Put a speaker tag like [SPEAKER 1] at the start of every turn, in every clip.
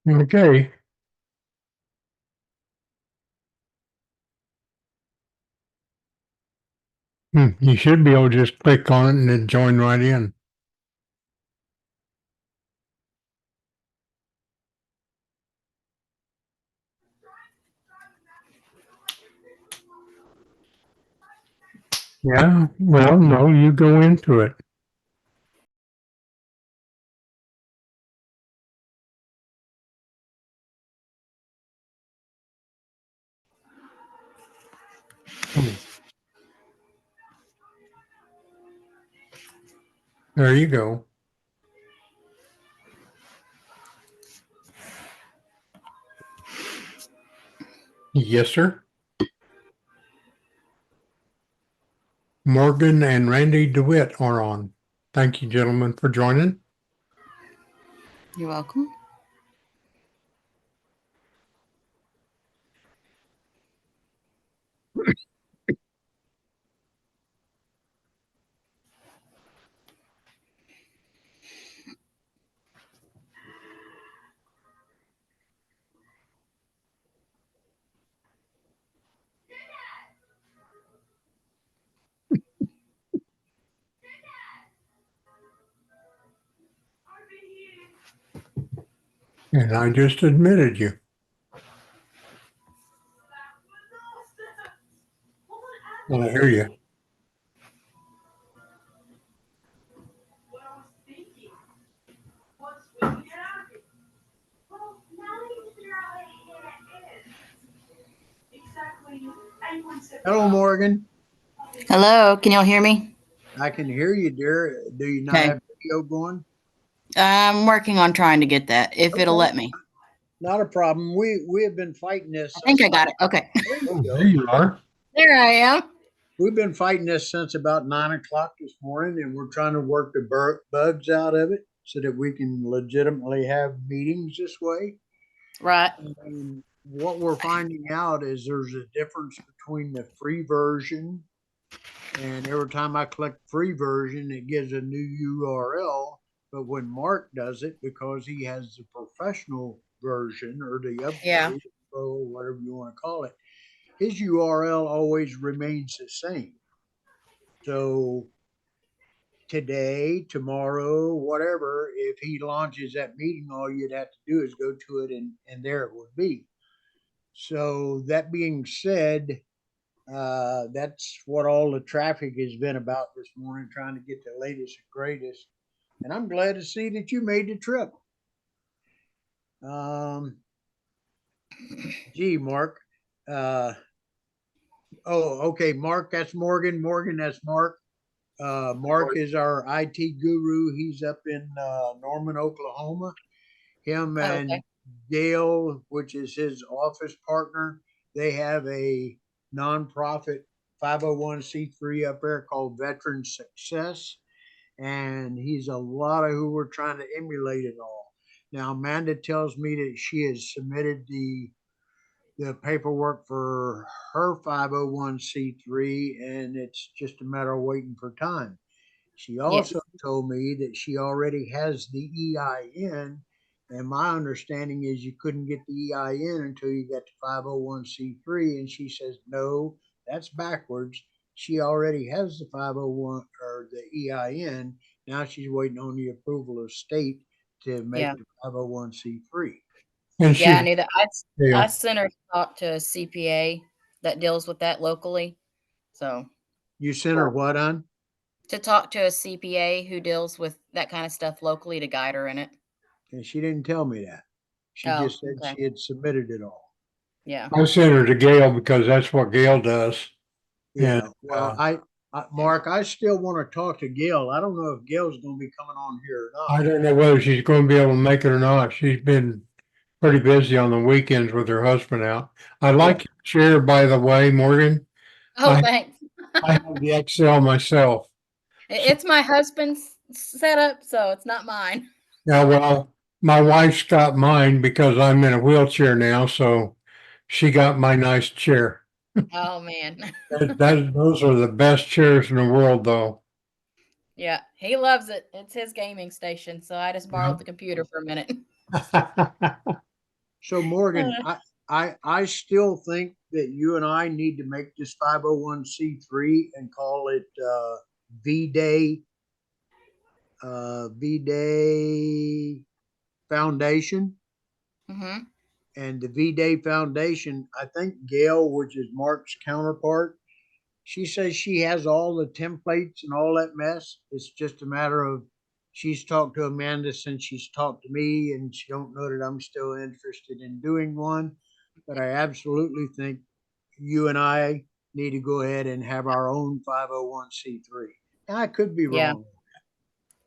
[SPEAKER 1] Okay. You should be able to just click on it and then join right in. Yeah, well, no, you go into it. There you go. Yes, sir. Morgan and Randy DeWitt are on. Thank you, gentlemen, for joining.
[SPEAKER 2] You're welcome.
[SPEAKER 1] And I just admitted you. Well, I hear you.
[SPEAKER 3] Hello, Morgan.
[SPEAKER 2] Hello, can y'all hear me?
[SPEAKER 3] I can hear you, dear. Do you not
[SPEAKER 2] Okay.
[SPEAKER 3] have video going?
[SPEAKER 2] I'm working on trying to get that, if it'll let me.
[SPEAKER 3] Not a problem. We have been fighting this.
[SPEAKER 2] I think I got it. Okay.
[SPEAKER 3] There you
[SPEAKER 1] Oh,
[SPEAKER 3] go.
[SPEAKER 1] there you are.
[SPEAKER 2] There I am.
[SPEAKER 3] We've been fighting this since about 9 o'clock this morning, and we're trying to work the bugs out of it so that we can legitimately have meetings this way.
[SPEAKER 2] Right.
[SPEAKER 3] And what we're finding out is there's a difference between the free version, and every time I click free version, it gives a new URL. But when Mark does it, because he has the professional version or the upgrade,
[SPEAKER 2] Yeah.
[SPEAKER 3] or whatever you want to call it, his URL always remains the same. So today, tomorrow, whatever, if he launches that meeting, all you'd have to do is go to it and there it would be. So that being said, that's what all the traffic has been about this morning, trying to get the latest and greatest. And I'm glad to see that you made the trip. Gee, Mark. Okay, Mark, that's Morgan. Morgan, that's Mark. Mark is our IT guru. He's up in Norman, Oklahoma. Him
[SPEAKER 2] Oh,
[SPEAKER 3] and
[SPEAKER 2] okay.
[SPEAKER 3] Gail, which is his office partner, they have a nonprofit 501c3 up there called Veteran Success. And he's a lot of who we're trying to emulate it all. Now, Amanda tells me that she has submitted the paperwork for her 501c3, and it's just a matter of waiting for time. She
[SPEAKER 2] Yes.
[SPEAKER 3] also told me that she already has the EIN, and my understanding is you couldn't get the EIN until you got to 501c3. And she says, no, that's backwards. She already has the 501 or the EIN. Now she's waiting on the approval of state to make
[SPEAKER 2] Yeah.
[SPEAKER 3] the 501c3.
[SPEAKER 1] And
[SPEAKER 2] Yeah, I
[SPEAKER 1] she,
[SPEAKER 2] knew that. I
[SPEAKER 1] yeah.
[SPEAKER 2] sent her to talk to a CPA that deals with that locally. So
[SPEAKER 3] You sent her what on?
[SPEAKER 2] to talk to a CPA who deals with that kind of stuff locally to guide her in it.
[SPEAKER 3] And she didn't tell me that. She
[SPEAKER 2] Oh,
[SPEAKER 3] just said
[SPEAKER 2] okay.
[SPEAKER 3] she had submitted it all.
[SPEAKER 2] Yeah.
[SPEAKER 1] I sent her to Gail because that's what Gail does. And
[SPEAKER 3] Yeah. Well, Mark, I still want to talk to Gail. I don't know if Gail's going to be coming on here or not.
[SPEAKER 1] I don't know whether she's going to be able to make it or not. She's been pretty busy on the weekends with her husband out. I like your chair, by the way, Morgan.
[SPEAKER 2] Oh,
[SPEAKER 1] I
[SPEAKER 2] thanks.
[SPEAKER 1] I have the XL myself. So,
[SPEAKER 2] It's my husband's setup, so it's not mine.
[SPEAKER 1] yeah, well, my wife's got mine because I'm in a wheelchair now, so she got my nice chair.
[SPEAKER 2] Oh man.
[SPEAKER 1] Those are the best chairs in the world, though.
[SPEAKER 2] Yeah, he loves it. It's his gaming station, so I just
[SPEAKER 1] Yeah.
[SPEAKER 2] borrowed the computer for a minute.
[SPEAKER 3] So Morgan, I still think that you and I need to make this 501c3 and call it V-Day, V-Day Foundation.
[SPEAKER 2] Mm-hmm.
[SPEAKER 3] And the V-Day Foundation, I think Gail, which is Mark's counterpart, she says she has all the templates and all that mess. It's just a matter of she's talked to Amanda since she's talked to me, and she don't know that I'm still interested in doing one. But I absolutely think you and I need to go ahead and have our own 501c3. And I could be
[SPEAKER 2] Yeah.
[SPEAKER 3] wrong,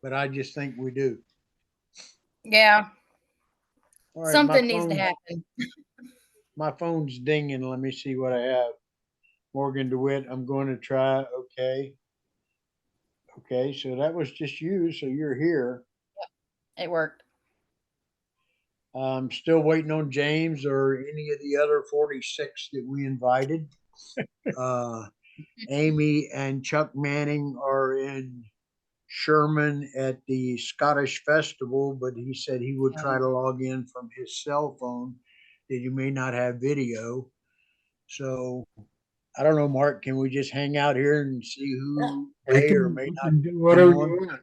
[SPEAKER 3] but I just think we do.
[SPEAKER 2] Yeah.
[SPEAKER 3] All right,
[SPEAKER 2] Something needs to happen.
[SPEAKER 3] my phone's dinging. Let me see what I have. Morgan DeWitt, I'm going to try. Okay. Okay, so that was just you. So you're here.
[SPEAKER 2] It worked.
[SPEAKER 3] I'm still waiting on James or any of the other 46 that we invited. Uh, Amy and Chuck Manning are in Sherman at the Scottish Festival, but he said he would try to log in from his cell phone, that he may not have video. So I don't know, Mark, can we just hang out here and see who may or may
[SPEAKER 1] You
[SPEAKER 3] not
[SPEAKER 1] can do
[SPEAKER 3] come
[SPEAKER 1] whatever
[SPEAKER 3] on?
[SPEAKER 1] you want.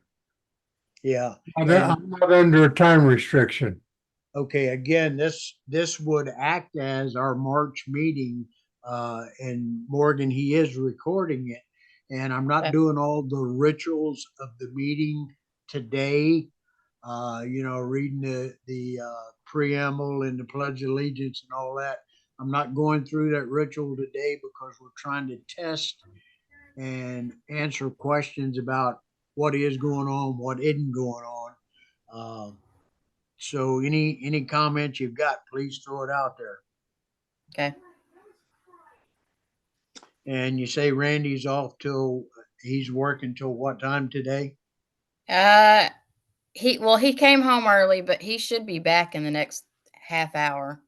[SPEAKER 3] Yeah.
[SPEAKER 1] I'm
[SPEAKER 3] And
[SPEAKER 1] I'm not under a time restriction.
[SPEAKER 3] okay, again, this would act as our March meeting, and Morgan, he is recording it. And I'm not
[SPEAKER 2] Okay.
[SPEAKER 3] doing all the rituals of the meeting today. Reading the preamble and the Pledge of Allegiance and all that. I'm not going through that ritual today because we're trying to test and answer questions about what is going on, what isn't going on. So any comments you've got, please throw it out there.
[SPEAKER 2] Okay.
[SPEAKER 3] And you say Randy's off till he's working till what time today?
[SPEAKER 2] He came home early, but he should be back in the next half hour.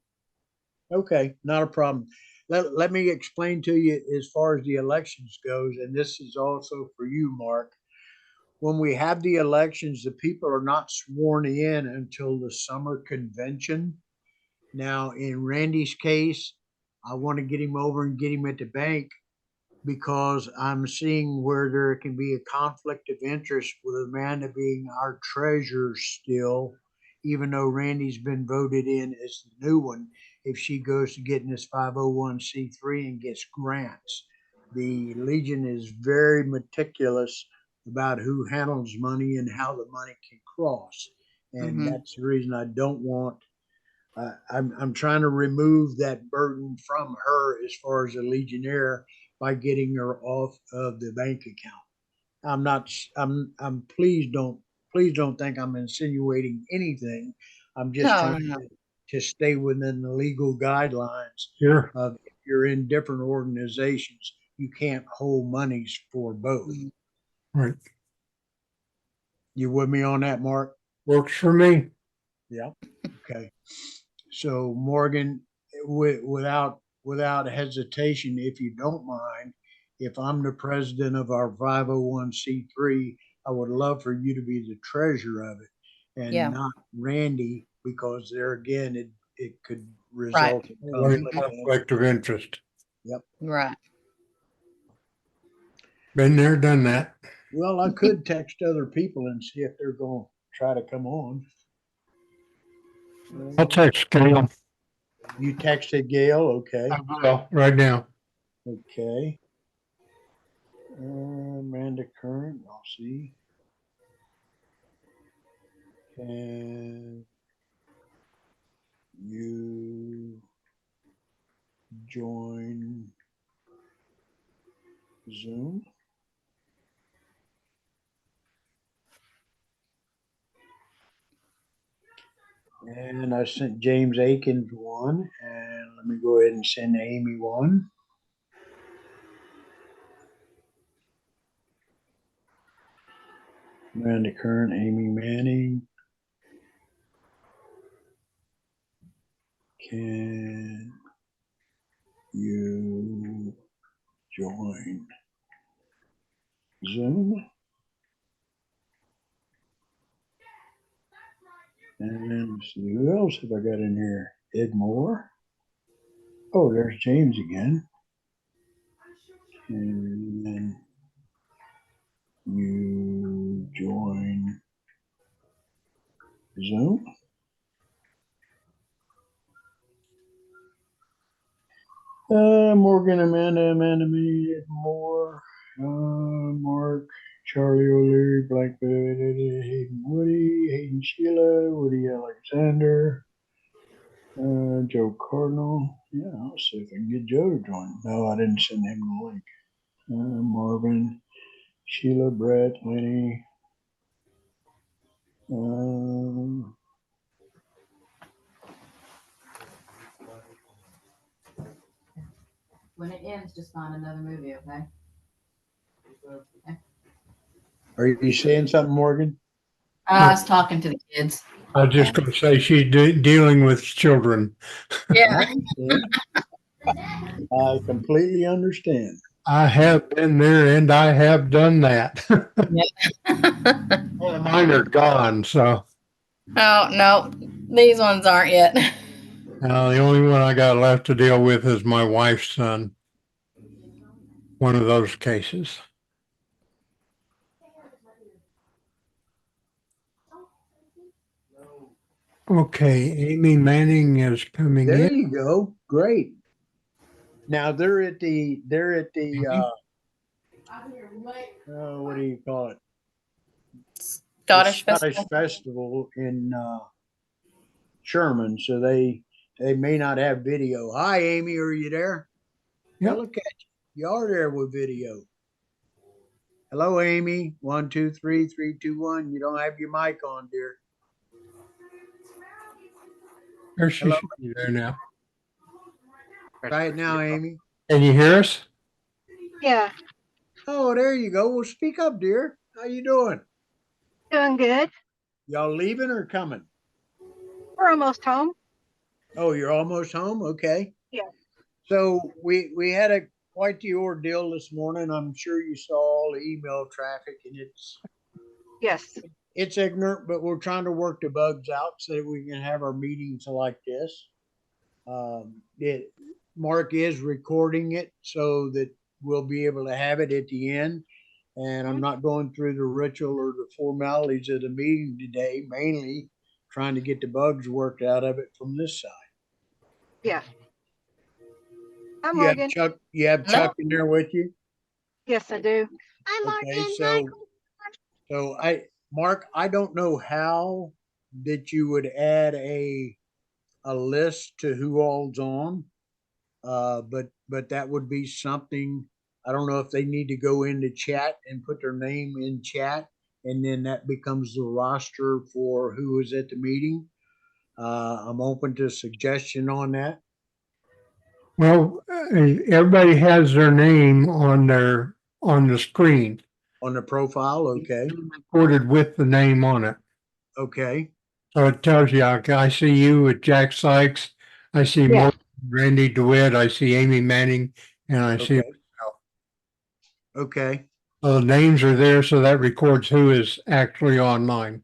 [SPEAKER 3] Okay, not a problem. Let me explain to you as far as the elections goes, and this is also for you, Mark. When we have the elections, the people are not sworn in until the summer convention. Now, in Randy's case, I want to get him over and get him at the bank because I'm seeing where there can be a conflict of interest with Amanda being our treasurer still, even though Randy's been voted in as the new one, if she goes to getting this 501c3 and gets grants. The Legion is very meticulous about who handles money and how the money can cross. And
[SPEAKER 2] Mm-hmm.
[SPEAKER 3] that's the reason I don't want I'm trying to remove that burden from her as far as a Legionnaire by getting her off of the bank account. I'm not. I'm. Please don't think I'm insinuating anything. I'm just
[SPEAKER 2] No, no,
[SPEAKER 3] trying
[SPEAKER 2] no.
[SPEAKER 3] to stay within the legal guidelines
[SPEAKER 1] Sure.
[SPEAKER 3] of if you're in different organizations, you can't hold monies for both.
[SPEAKER 2] Mhm.
[SPEAKER 1] Right.
[SPEAKER 3] You with me on that, Mark?
[SPEAKER 1] Works for me.
[SPEAKER 3] Yeah. Okay. So Morgan, without hesitation, if you don't mind, if I'm the president of our 501c3, I would love for you to be the treasurer of it and
[SPEAKER 2] Yeah.
[SPEAKER 3] not Randy, because there again, it could
[SPEAKER 2] Right.
[SPEAKER 3] result in
[SPEAKER 1] Right.
[SPEAKER 3] conflict.
[SPEAKER 1] Conflict of interest.
[SPEAKER 3] Yep.
[SPEAKER 2] Right.
[SPEAKER 1] Been there, done that.
[SPEAKER 3] Well, I could text other people and see if they're going to try to come on.
[SPEAKER 1] I'll text Gail.
[SPEAKER 3] You texted Gail, okay?
[SPEAKER 1] I will right now.
[SPEAKER 3] Okay. Amanda Current, I'll see. Can you join Zoom? And I sent James Akins one, and let me go ahead and send Amy one. Amanda Current, Amy Manning. Can you join Zoom? And let's see, who else have I got in here? Ed Moore. Oh, there's James again. And then you join Zoom. Morgan, Amanda May, Ed Moore, Mark, Charlie O'Leary, Black Hayden Woody, Hayden Sheila, Woody Alexander, Joe Cardinal. Yeah, I'll see if I can get Joe to join. No, I didn't send him the link. Marvin, Sheila, Brett, Lenny.
[SPEAKER 2] When it ends, just find another movie, okay?
[SPEAKER 3] Are you saying something, Morgan?
[SPEAKER 2] I was talking to the kids.
[SPEAKER 1] I was just gonna say she's dealing with children.
[SPEAKER 2] Yeah.
[SPEAKER 3] I completely understand.
[SPEAKER 1] I have been there and I have done that. Well, mine are gone, so
[SPEAKER 2] Oh, no, these ones aren't yet.
[SPEAKER 1] the only one I got left to deal with is my wife's son. One of those cases. Okay, Amy Manning is coming
[SPEAKER 3] There
[SPEAKER 1] in.
[SPEAKER 3] you go. Great. Now they're at the what do you call it?
[SPEAKER 2] Scottish
[SPEAKER 3] The Scottish
[SPEAKER 2] Festival.
[SPEAKER 3] Festival in Sherman, so they may not have video. Hi, Amy, are you there? Yeah,
[SPEAKER 1] Yep.
[SPEAKER 3] look at you. You are there with video. Hello, Amy. 1, 2, 3, 3, 2, 1. You don't have your mic on, dear.
[SPEAKER 1] There she
[SPEAKER 3] Hello.
[SPEAKER 1] should be there now.
[SPEAKER 3] Try it now, Amy.
[SPEAKER 1] Can you hear us?
[SPEAKER 4] Yeah,
[SPEAKER 3] Oh, there you go. Well, speak up, dear. How you doing?
[SPEAKER 4] doing good.
[SPEAKER 3] Y'all leaving or coming?
[SPEAKER 4] We're almost home.
[SPEAKER 3] Oh, you're almost home? Okay.
[SPEAKER 4] Yeah.
[SPEAKER 3] So we had a quite the ordeal this morning. I'm sure you saw all the email traffic, and
[SPEAKER 4] Yes.
[SPEAKER 3] it's ignorant, but we're trying to work the bugs out so that we can have our meetings like this. It Mark is recording it so that we'll be able to have it at the end. And I'm not going through the ritual or the formalities of the meeting today, mainly trying to get the bugs worked out of it from this side.
[SPEAKER 4] Yeah. Hi,
[SPEAKER 3] You have
[SPEAKER 4] Morgan.
[SPEAKER 3] Chuck. You have
[SPEAKER 2] Hello?
[SPEAKER 3] Chuck in there with you.
[SPEAKER 4] Yes, I do.
[SPEAKER 3] Okay, so Mark, I don't know how that you would add a list to who all's on. But that would be something. I don't know if they need to go into chat and put their name in chat, and then that becomes the roster for who is at the meeting. I'm open to suggestion on that.
[SPEAKER 1] Well, everybody has their name on the screen,
[SPEAKER 3] On the profile, okay,
[SPEAKER 1] recorded with the name on it.
[SPEAKER 3] okay,
[SPEAKER 1] So it tells you, I see you with Jack Sykes. I see
[SPEAKER 4] Yeah.
[SPEAKER 1] Randy DeWitt. I see Amy Manning, and I see.
[SPEAKER 3] okay, okay,
[SPEAKER 1] So the names are there, so that records who is actually online.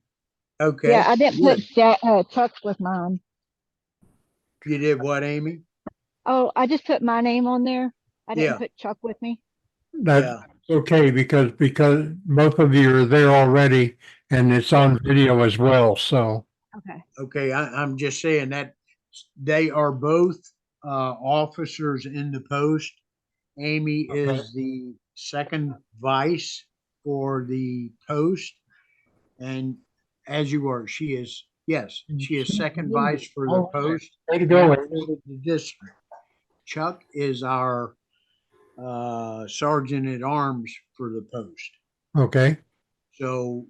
[SPEAKER 3] okay.
[SPEAKER 4] Yeah, I didn't
[SPEAKER 3] Good.
[SPEAKER 4] put Chuck's with mine.
[SPEAKER 3] You did what, Amy?
[SPEAKER 4] Oh, I just put my name on there. I didn't
[SPEAKER 3] Yeah,
[SPEAKER 4] put Chuck with me.
[SPEAKER 1] That's
[SPEAKER 3] yeah.
[SPEAKER 1] okay because both of you are there already, and it's on video as well. So
[SPEAKER 4] Okay.
[SPEAKER 3] Okay, I'm just saying that they are both officers in the post. Amy
[SPEAKER 1] Okay.
[SPEAKER 3] is the second vice for the post, and as you are, she is second vice for the
[SPEAKER 1] Oh,
[SPEAKER 3] post
[SPEAKER 1] way to
[SPEAKER 3] and
[SPEAKER 1] go,
[SPEAKER 3] for
[SPEAKER 1] Amy.
[SPEAKER 3] the district. Chuck is our sergeant at arms for the post.
[SPEAKER 1] Okay.
[SPEAKER 3] So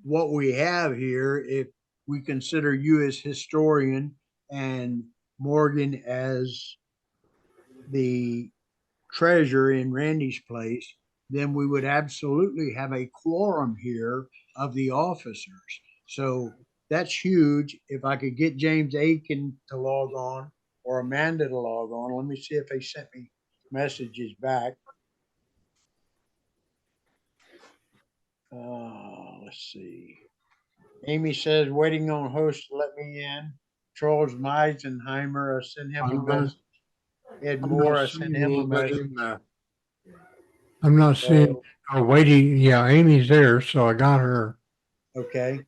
[SPEAKER 3] what we have here, if we consider you as historian and Morgan as the treasurer in Randy's place, then we would absolutely have a quorum here of the officers. So that's huge. If I could get James Aiken to log on or Amanda to log on, let me see if they sent me messages back. Let's see. Amy says, waiting on host to let me in. Charles Meisenheimer, I sent him a
[SPEAKER 1] I'm gonna-
[SPEAKER 3] message. Ed
[SPEAKER 1] I'm
[SPEAKER 3] Moore,
[SPEAKER 1] not
[SPEAKER 3] I sent
[SPEAKER 1] seeing
[SPEAKER 3] him a
[SPEAKER 1] anybody
[SPEAKER 3] message.
[SPEAKER 1] in the- I'm not seeing,
[SPEAKER 3] So,
[SPEAKER 1] oh, waiting, yeah, Amy's there, so I got her.
[SPEAKER 3] okay,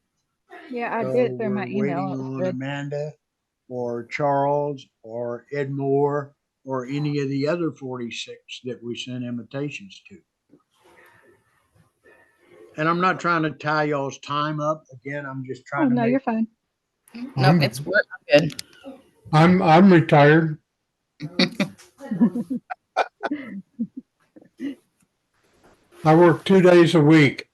[SPEAKER 4] Yeah, I
[SPEAKER 3] so
[SPEAKER 4] did it through my
[SPEAKER 3] we're
[SPEAKER 4] email.
[SPEAKER 3] waiting
[SPEAKER 4] It was
[SPEAKER 3] on
[SPEAKER 4] good.
[SPEAKER 3] Amanda or Charles or Ed Moore or any of the other 46 that we sent invitations to. And I'm not trying to tie y'all's time up. Again, I'm just
[SPEAKER 4] Oh,
[SPEAKER 3] trying to
[SPEAKER 4] no,
[SPEAKER 3] make,
[SPEAKER 4] you're fine.
[SPEAKER 2] No,
[SPEAKER 1] I'm-
[SPEAKER 2] it's we're good.
[SPEAKER 1] I'm retired. I work 2 days a week.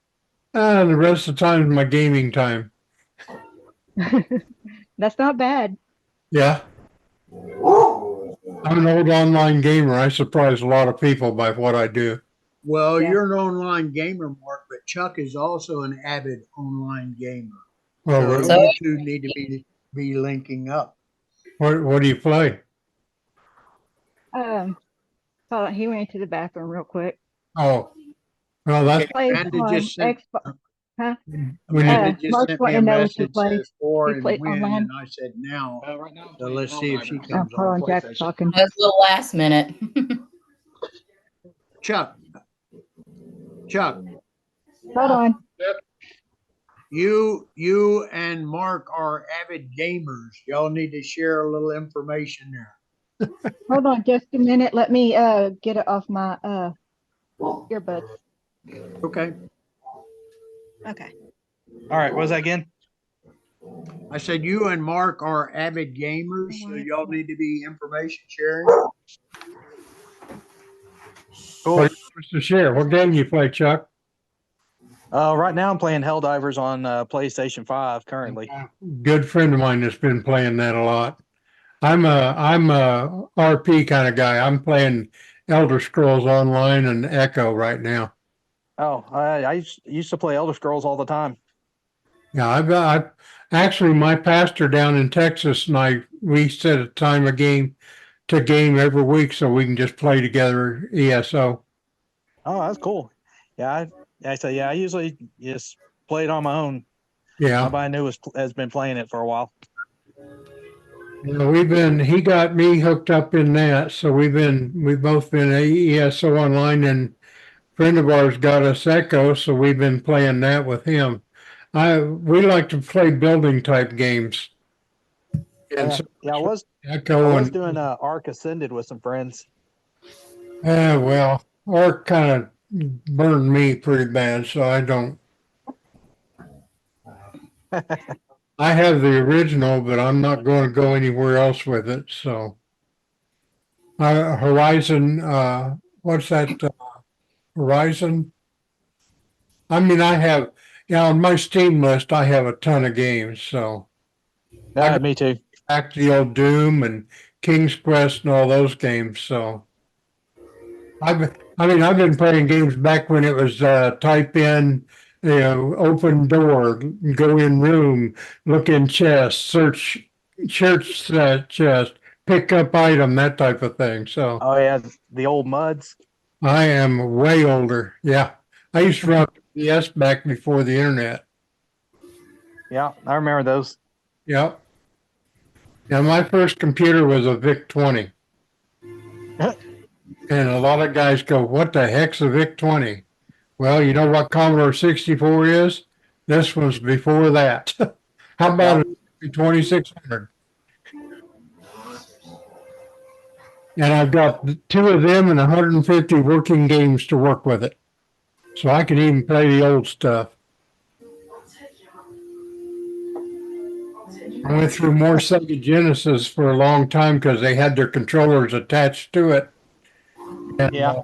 [SPEAKER 1] And the rest of the time is my gaming time.
[SPEAKER 4] That's not bad.
[SPEAKER 1] Yeah. I'm an old online gamer. I surprise a lot of people by what I do.
[SPEAKER 3] well,
[SPEAKER 4] Yeah.
[SPEAKER 3] you're an online gamer, Mark, but Chuck is also an avid online gamer.
[SPEAKER 1] Oh,
[SPEAKER 3] So
[SPEAKER 1] really?
[SPEAKER 2] So-
[SPEAKER 3] you two need to be linking up.
[SPEAKER 1] What do you play?
[SPEAKER 4] Hold on, he went to the bathroom real quick.
[SPEAKER 1] Oh, well, that's,
[SPEAKER 3] Okay,
[SPEAKER 4] Plays
[SPEAKER 3] Amanda
[SPEAKER 4] on
[SPEAKER 3] just sent
[SPEAKER 4] Xbox. Huh?
[SPEAKER 1] we need,
[SPEAKER 3] Amanda just
[SPEAKER 4] Mark's
[SPEAKER 3] sent me a
[SPEAKER 4] wanting to know what you
[SPEAKER 3] message
[SPEAKER 4] play.
[SPEAKER 3] says for
[SPEAKER 4] You
[SPEAKER 3] and
[SPEAKER 4] play
[SPEAKER 3] when,
[SPEAKER 4] online?
[SPEAKER 3] and I said now.
[SPEAKER 5] Right now, I'm
[SPEAKER 3] So
[SPEAKER 5] playing
[SPEAKER 3] let's see if she
[SPEAKER 5] Helldivers.
[SPEAKER 3] comes
[SPEAKER 4] Hold
[SPEAKER 3] on.
[SPEAKER 4] on, Jack's talking.
[SPEAKER 2] That was a little last minute.
[SPEAKER 3] Chuck,
[SPEAKER 4] Hold on.
[SPEAKER 3] you and Mark are avid gamers. Y'all need to share a little information there.
[SPEAKER 4] Hold on just a minute. Let me get it off my earbuds.
[SPEAKER 3] Okay.
[SPEAKER 4] Okay.
[SPEAKER 5] All right, what was that again?
[SPEAKER 3] I said you and Mark are avid gamers, so y'all need to be information sharing.
[SPEAKER 5] Cool.
[SPEAKER 1] what what's to share? What game you play, Chuck?
[SPEAKER 5] Right now I'm playing Helldivers on PlayStation 5 currently.
[SPEAKER 1] Good friend of mine that's been playing that a lot. I'm a RP kind of guy. I'm playing Elder Scrolls Online and Echo right now.
[SPEAKER 5] Oh, I used to play Elder Scrolls all the time.
[SPEAKER 1] Yeah, I actually my pastor down in Texas and we set a time a game to game every week so we can just play together ESO.
[SPEAKER 5] Oh, that's cool. I usually just play it on my own.
[SPEAKER 1] Yeah.
[SPEAKER 5] Nobody new has been playing it for a while.
[SPEAKER 1] You know, he got me hooked up in that, so we've both been ESO online, and a friend of ours got us Echo, so we've been playing that with him. We like to play building type games. And so
[SPEAKER 5] I was
[SPEAKER 1] Echo and
[SPEAKER 5] doing Ark Ascended with some friends.
[SPEAKER 1] well, Ark kind of burned me pretty bad, so I don't. I have the original, but I'm not going to go anywhere else with it. So, Horizon, what's that? Horizon? I mean, on my Steam list, I have a ton of games. So,
[SPEAKER 5] Me too.
[SPEAKER 1] back to the old Doom and King's Quest and all those games. So, I've been playing games back when it was type in, open door, go in room, look in chest, search church chest, pick up item, that type of thing. So
[SPEAKER 5] Oh yeah, the old muds.
[SPEAKER 1] I am way older. Yeah, I used to run PS back before the internet.
[SPEAKER 5] Yeah, I remember those.
[SPEAKER 1] Yep. Yeah, my first computer was a VIC 20. And a lot of guys go, what the heck's a VIC 20? Well, you know what Commodore 64 is? This was before that. How about a 2600? And I've got two of them and 150 working games to work with it. So I can even play the old stuff. I went through more Sega Genesis for a long time because they had their controllers attached to it. And,
[SPEAKER 5] Yeah.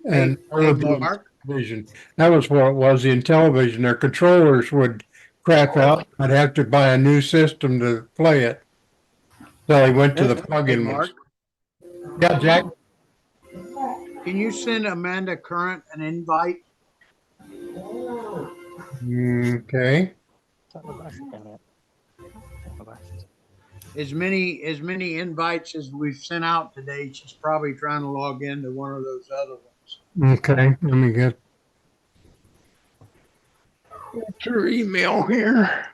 [SPEAKER 1] and
[SPEAKER 3] Hey, Mark,
[SPEAKER 1] television. That was what it was in television. Their controllers would crap out. I'd have to buy a new system to play it. So I went to the
[SPEAKER 3] hey,
[SPEAKER 1] plug-in ones.
[SPEAKER 3] Mark,
[SPEAKER 1] Yeah, Jack.
[SPEAKER 3] can you send Amanda Current an invite?
[SPEAKER 1] Okay.
[SPEAKER 3] As many invites as we've sent out today, she's probably trying to log into one of those other ones.
[SPEAKER 1] Okay. Let me get your email here.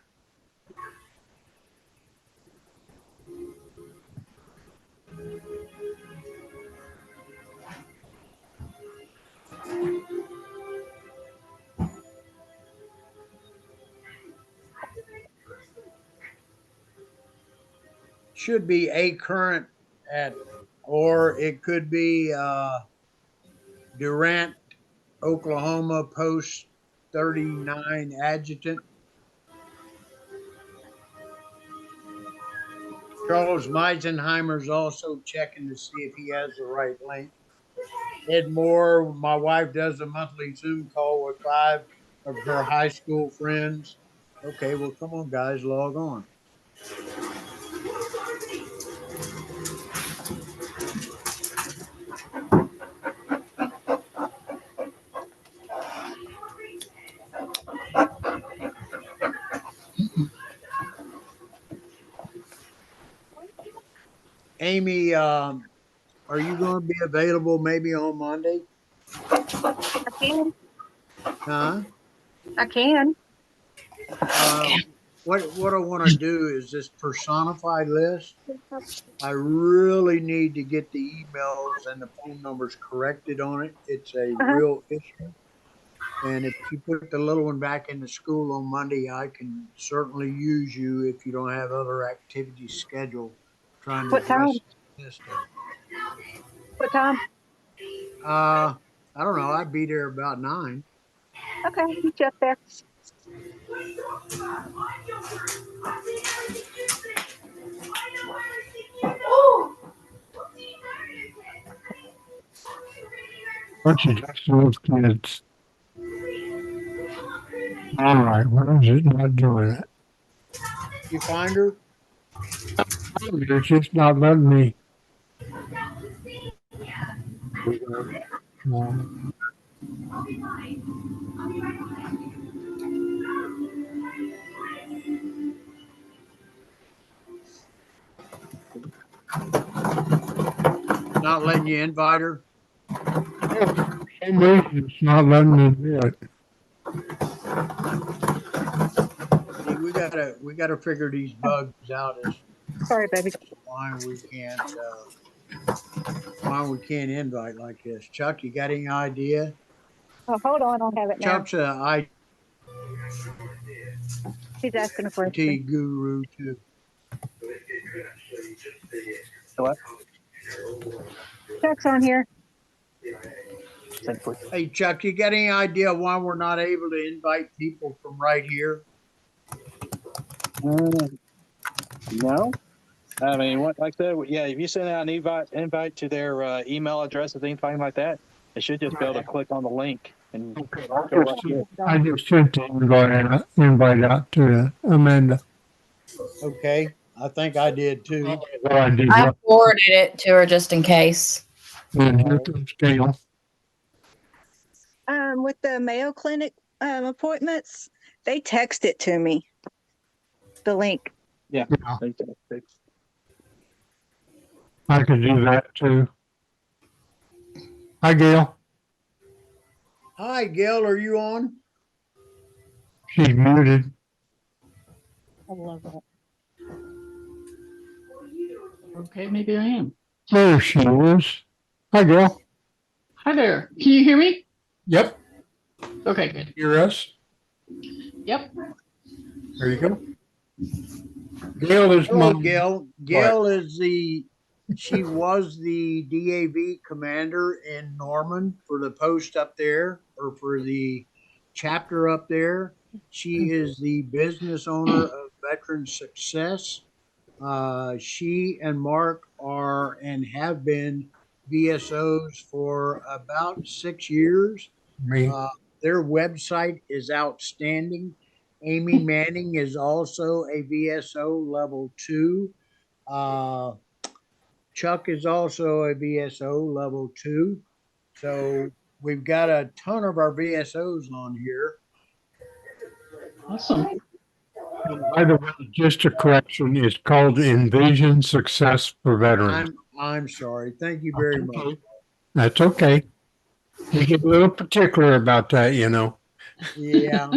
[SPEAKER 3] should be a current at, or it could be Durant, Oklahoma Post 39 adjutant. Charles Meisenheimer's also checking to see if he has the right link. Ed Moore, my wife does a monthly Zoom call with 5 of her high school friends. Okay, well, come on, guys, log on. Amy, are you going to be available maybe on Monday?
[SPEAKER 4] I can.
[SPEAKER 3] Huh?
[SPEAKER 4] I can.
[SPEAKER 3] What I want to do is this personified list. I really need to get the emails and the phone numbers corrected on it. It's a
[SPEAKER 4] Uh-huh.
[SPEAKER 3] real issue. And if you put the little one back into school on Monday, I can certainly use you if you don't have other activities scheduled trying to
[SPEAKER 4] What time?
[SPEAKER 3] address this stuff.
[SPEAKER 4] What time?
[SPEAKER 3] I don't know. I'd be there about 9.
[SPEAKER 4] Okay, I'll meet you up there.
[SPEAKER 1] Bunch of just those kids. All right, what is it not doing it?
[SPEAKER 3] You find her?
[SPEAKER 1] It's just not letting me. No.
[SPEAKER 3] Not letting you invite her?
[SPEAKER 1] For some reason, it's not letting me do it.
[SPEAKER 3] See, we gotta figure these bugs out as
[SPEAKER 4] Sorry, baby.
[SPEAKER 3] why we can't invite like this. Chuck, you got any idea?
[SPEAKER 4] Oh, hold on, I'll have it now.
[SPEAKER 3] Chuck's a
[SPEAKER 4] He's asking a question.
[SPEAKER 3] IT guru too.
[SPEAKER 5] What?
[SPEAKER 4] Chuck's on here.
[SPEAKER 3] Hey Chuck, you got any idea why we're not able to invite people from right here?
[SPEAKER 5] No. I mean, what, like I said, yeah, if you send out an invite to their email address or anything like that, they should just be able to click on the link and
[SPEAKER 1] Okay,
[SPEAKER 5] go right here.
[SPEAKER 1] I just sent the invite out to Amanda.
[SPEAKER 3] Okay, I think I did too.
[SPEAKER 1] Well, I did
[SPEAKER 2] I
[SPEAKER 1] right.
[SPEAKER 2] forwarded it to her just in case.
[SPEAKER 1] And here comes Gail.
[SPEAKER 4] With the Mayo Clinic appointments, they text it to me. The link.
[SPEAKER 5] Yeah.
[SPEAKER 1] Yeah,
[SPEAKER 5] They-
[SPEAKER 1] I could do that too. Hi, Gail.
[SPEAKER 3] Hi, Gail, are you on?
[SPEAKER 1] She's muted.
[SPEAKER 4] I love that.
[SPEAKER 6] Okay, maybe I am.
[SPEAKER 1] There she is. Hi, Gail.
[SPEAKER 6] Hi there. Can you hear me?
[SPEAKER 1] Yep.
[SPEAKER 6] Okay, good.
[SPEAKER 1] Hear us?
[SPEAKER 6] Yep.
[SPEAKER 1] There you go. Gail is
[SPEAKER 3] Hello,
[SPEAKER 1] my.
[SPEAKER 3] Gail. Gail she was the DAV commander in Norman for the post up there, or for the chapter up there. She is the business owner of Veteran Success. She and Mark are and have been VSOs for about 6 years.
[SPEAKER 1] Me.
[SPEAKER 3] Their website is outstanding. Amy Manning is also a VSO level 2. Chuck is also a VSO level 2. So we've got a ton of our VSOs on here.
[SPEAKER 6] Awesome.
[SPEAKER 1] And by the way, just a correction, it's called Envision Success for Veterans.
[SPEAKER 3] I'm sorry. Thank you very
[SPEAKER 1] That's
[SPEAKER 3] much.
[SPEAKER 1] okay. That's okay. You get a little particular about that, you know.
[SPEAKER 3] Yeah.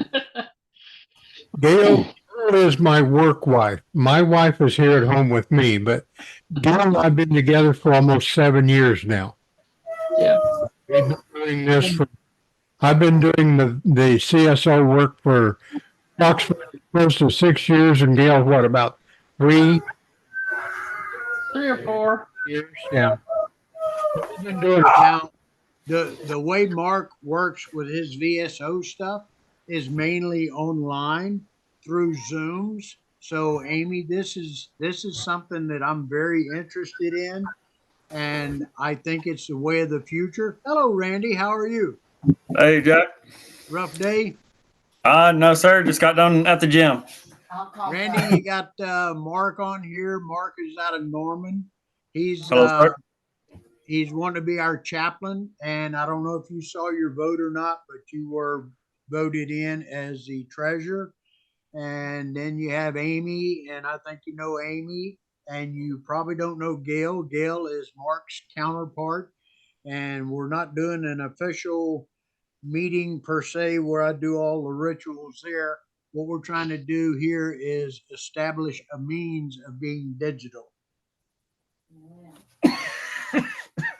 [SPEAKER 1] Gail is my work wife. My wife is here at home with me, but Gail and I've been together for almost 7 years now.
[SPEAKER 6] Yeah.
[SPEAKER 1] We've been doing this for, I've been doing the CSO work for approximately close to 6 years, and Gail, what, about 3?
[SPEAKER 6] 3 or 4.
[SPEAKER 1] years. Yeah. We've been doing it.
[SPEAKER 3] Now, the way Mark works with his VSO stuff is mainly online through Zooms. So Amy, this is something that I'm very interested in, and I think it's the way of the future. Hello, Randy. How are you?
[SPEAKER 7] Hey, Jack.
[SPEAKER 3] Rough day?
[SPEAKER 7] No, sir. Just got done at the gym.
[SPEAKER 3] Randy, you got Mark on here. Mark is out of Norman. He's
[SPEAKER 7] Hello, sir.
[SPEAKER 3] he's wanting to be our chaplain, and I don't know if you saw your vote or not, but you were voted in as the treasurer. And then you have Amy, and I think you know Amy, and you probably don't know Gail. Gail is Mark's counterpart, and we're not doing an official meeting per se where I do all the rituals there. What we're trying to do here is establish a means of being digital.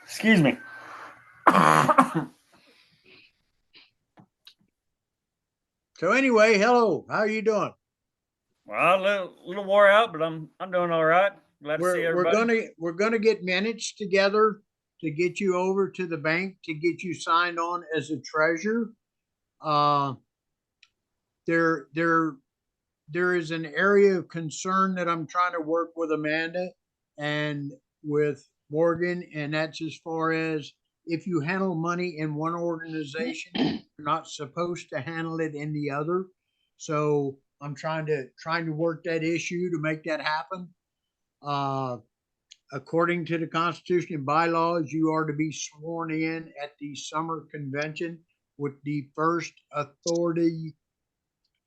[SPEAKER 7] Excuse me.
[SPEAKER 3] So anyway, hello, how are you doing?
[SPEAKER 7] Well, a little wore out, but I'm doing all right. Glad to see
[SPEAKER 3] We're
[SPEAKER 7] everybody.
[SPEAKER 3] gonna get minutes together to get you over to the bank to get you signed on as a treasurer. Uh, there is an area of concern that I'm trying to work with Amanda and with Morgan, and that's as far as if you handle money in one organization, you're not supposed to handle it in the other. So I'm trying to work that issue to make that happen. According to the Constitution and bylaws, you are to be sworn in at the summer convention with the first authority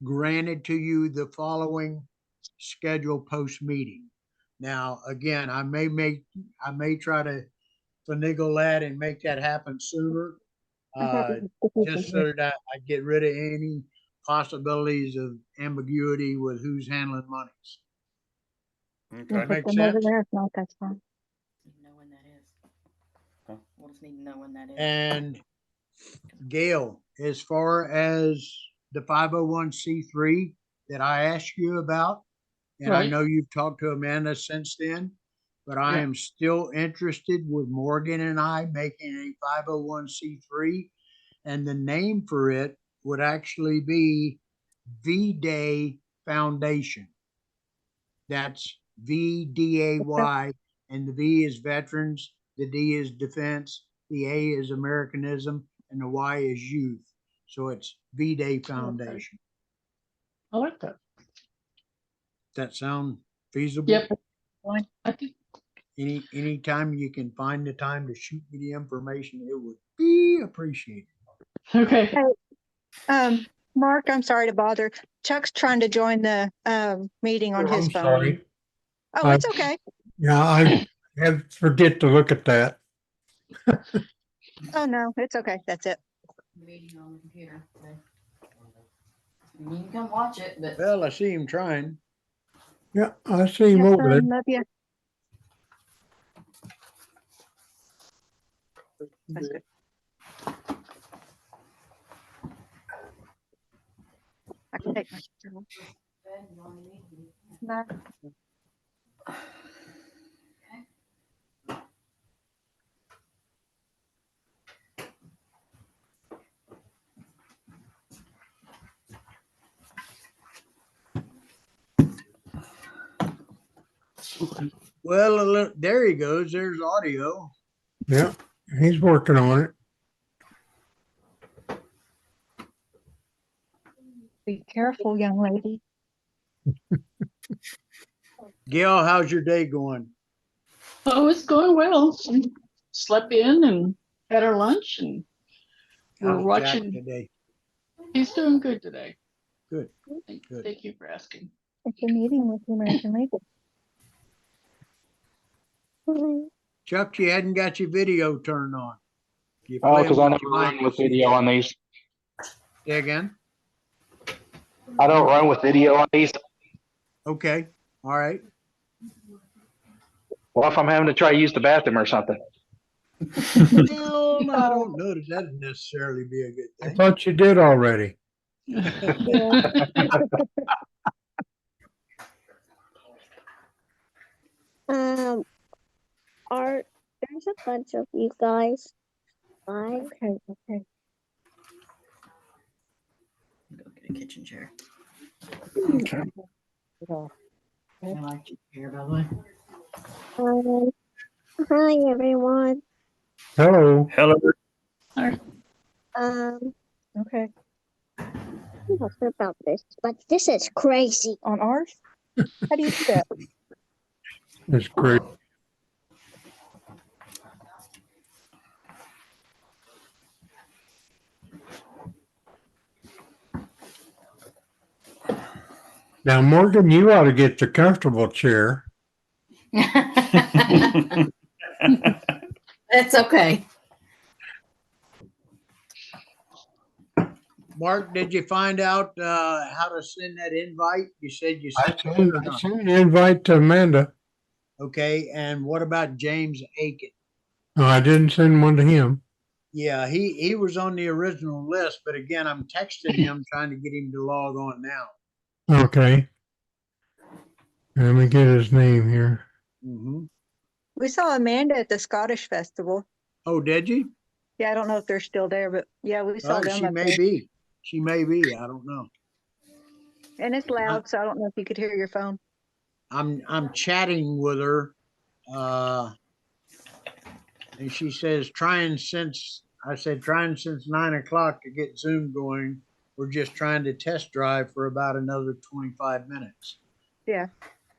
[SPEAKER 3] granted to you the following scheduled post meeting. Now, again, I may try to finagle that and make that happen sooner, just so that I get rid of any possibilities of ambiguity with who's handling monies.
[SPEAKER 7] Okay.
[SPEAKER 3] Make sense?
[SPEAKER 4] No, that's fine.
[SPEAKER 2] Know when that is. We'll just need to know when that is.
[SPEAKER 3] And Gail, as far as the 501c3 that I asked you about, and I
[SPEAKER 6] Right.
[SPEAKER 3] know you've talked to Amanda since then, but I
[SPEAKER 6] Yeah.
[SPEAKER 3] am still interested with Morgan and I making a 501c3, and the name for it would actually be V-Day Foundation. That's VDAY, and the V is veterans, the D is defense, the A is Americanism, and the Y is youth. So it's V-Day Foundation.
[SPEAKER 6] I like that.
[SPEAKER 3] Does that sound feasible?
[SPEAKER 6] Yep. I think
[SPEAKER 3] Anytime you can find the time to shoot me the information, it would be appreciated.
[SPEAKER 6] okay.
[SPEAKER 4] Mark, I'm sorry to bother. Chuck's trying to join the meeting on his
[SPEAKER 1] I'm
[SPEAKER 4] phone.
[SPEAKER 1] sorry.
[SPEAKER 4] Oh, it's okay.
[SPEAKER 1] Yeah, I have forget to look at that.
[SPEAKER 4] Oh, no, it's okay. That's it.
[SPEAKER 2] Meeting on the computer. Okay. You can come watch it, but
[SPEAKER 3] Well, I see him trying.
[SPEAKER 1] Yeah, I see him
[SPEAKER 4] Have
[SPEAKER 1] over there.
[SPEAKER 4] fun. Love you. That's good. I can take my picture. No.
[SPEAKER 3] Well, look, there he goes. There's audio.
[SPEAKER 1] Yeah, he's working on it.
[SPEAKER 4] Be careful, young lady.
[SPEAKER 3] Gail, how's your day going?
[SPEAKER 6] Oh, it's going well. Slept in and had our lunch, and we're
[SPEAKER 3] How's Jack
[SPEAKER 6] watching.
[SPEAKER 3] today?
[SPEAKER 6] He's doing good today.
[SPEAKER 3] Good.
[SPEAKER 6] Thank you for asking.
[SPEAKER 4] It's a meeting with the American Legion.
[SPEAKER 3] Chuck, you hadn't got your video turned on. You
[SPEAKER 8] Oh,
[SPEAKER 3] play
[SPEAKER 8] because
[SPEAKER 3] with
[SPEAKER 8] I never
[SPEAKER 3] your mic.
[SPEAKER 8] run with video on these.
[SPEAKER 3] Say again?
[SPEAKER 8] I don't run with video on these.
[SPEAKER 3] Okay. All right.
[SPEAKER 8] Well, if I'm having to try to use the bathroom or something.
[SPEAKER 3] Well, I don't know that that'd necessarily be a good
[SPEAKER 1] I
[SPEAKER 3] thing.
[SPEAKER 1] thought you did already.
[SPEAKER 9] are there's a bunch of you guys. Okay.
[SPEAKER 2] Go get a kitchen chair.
[SPEAKER 1] Okay.
[SPEAKER 2] I like your chair, by the way.
[SPEAKER 9] Hi everyone.
[SPEAKER 1] Hello.
[SPEAKER 7] Hello.
[SPEAKER 4] Okay.
[SPEAKER 9] I'm not sure about this, but this is crazy.
[SPEAKER 4] On ours? How do you do that?
[SPEAKER 1] It's great. Now, Morgan, you ought to get the comfortable chair.
[SPEAKER 2] It's okay.
[SPEAKER 3] Mark, did you find out how to send that invite? You said you
[SPEAKER 1] I
[SPEAKER 3] sent
[SPEAKER 1] sent, I sent an invite to Amanda.
[SPEAKER 3] Okay, and what about James Aiken?
[SPEAKER 1] No, I didn't send one to him.
[SPEAKER 3] Yeah, he was on the original list, but again, I'm texting him trying to get him to log on now.
[SPEAKER 1] Okay. Let me get his name here.
[SPEAKER 3] Mm-hmm.
[SPEAKER 4] We saw Amanda at the Scottish Festival.
[SPEAKER 3] Oh, did you?
[SPEAKER 4] Yeah, I don't know if they're still there, but yeah, we saw them
[SPEAKER 3] She
[SPEAKER 4] up
[SPEAKER 3] may
[SPEAKER 4] there.
[SPEAKER 3] be. She may be. I don't know.
[SPEAKER 4] And it's loud, so I don't know if you could hear your phone.
[SPEAKER 3] I'm chatting with her, and she says trying since 9 o'clock to get Zoom going. We're just trying to test drive for about another 25 minutes.
[SPEAKER 4] Yeah.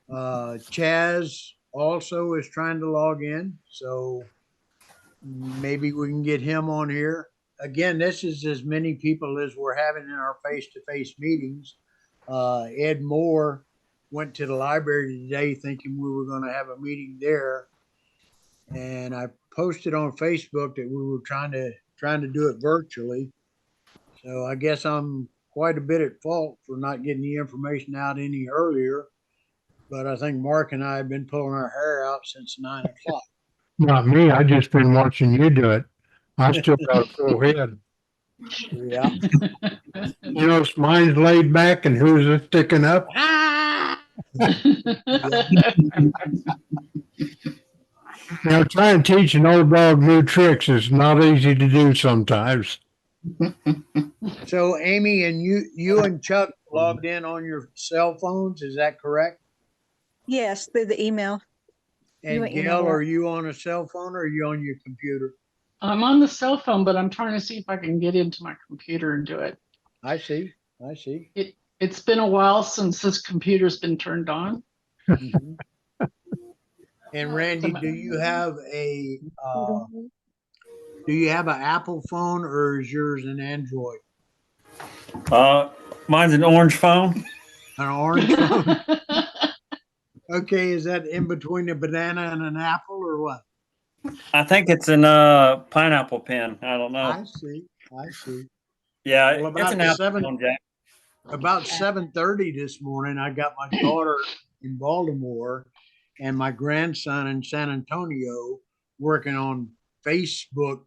[SPEAKER 3] Chaz also is trying to log in, so maybe we can get him on here. Again, this is as many people as we're having in our face-to-face meetings. Ed Moore went to the library today thinking we were going to have a meeting there, and I posted on Facebook that we were trying to do it virtually. So I guess I'm quite a bit at fault for not getting the information out any earlier. But I think Mark and I have been pulling our hair out since 9 o'clock.
[SPEAKER 1] Not me. I just been watching you do it. I still got a full head.
[SPEAKER 3] Yeah.
[SPEAKER 1] You know, mine's laid back and who's it sticking up? Now, trying to teach an old dog new tricks is not easy to do sometimes.
[SPEAKER 3] So Amy and you and Chuck logged in on your cell phones, is that correct?
[SPEAKER 4] Yes, through the email.
[SPEAKER 3] And
[SPEAKER 4] went
[SPEAKER 3] Gail,
[SPEAKER 4] email
[SPEAKER 3] are you on a cell phone or are you on your computer?
[SPEAKER 6] I'm on the cell phone, but I'm trying to see if I can get into my computer and do it.
[SPEAKER 3] I see.
[SPEAKER 6] It's been a while since this computer's been turned on.
[SPEAKER 3] Mhm. And Randy, do you have an Apple phone or is yours an Android?
[SPEAKER 7] Mine's an orange phone.
[SPEAKER 3] An orange phone? Okay, is that in between a banana and an apple or what?
[SPEAKER 7] I think it's an pineapple pen. I don't know.
[SPEAKER 3] I see.
[SPEAKER 7] Yeah,
[SPEAKER 3] Well,
[SPEAKER 7] it's an apple phone, Jack.
[SPEAKER 3] About 7:30 this morning, I got my daughter in Baltimore and my grandson in San Antonio working on Facebook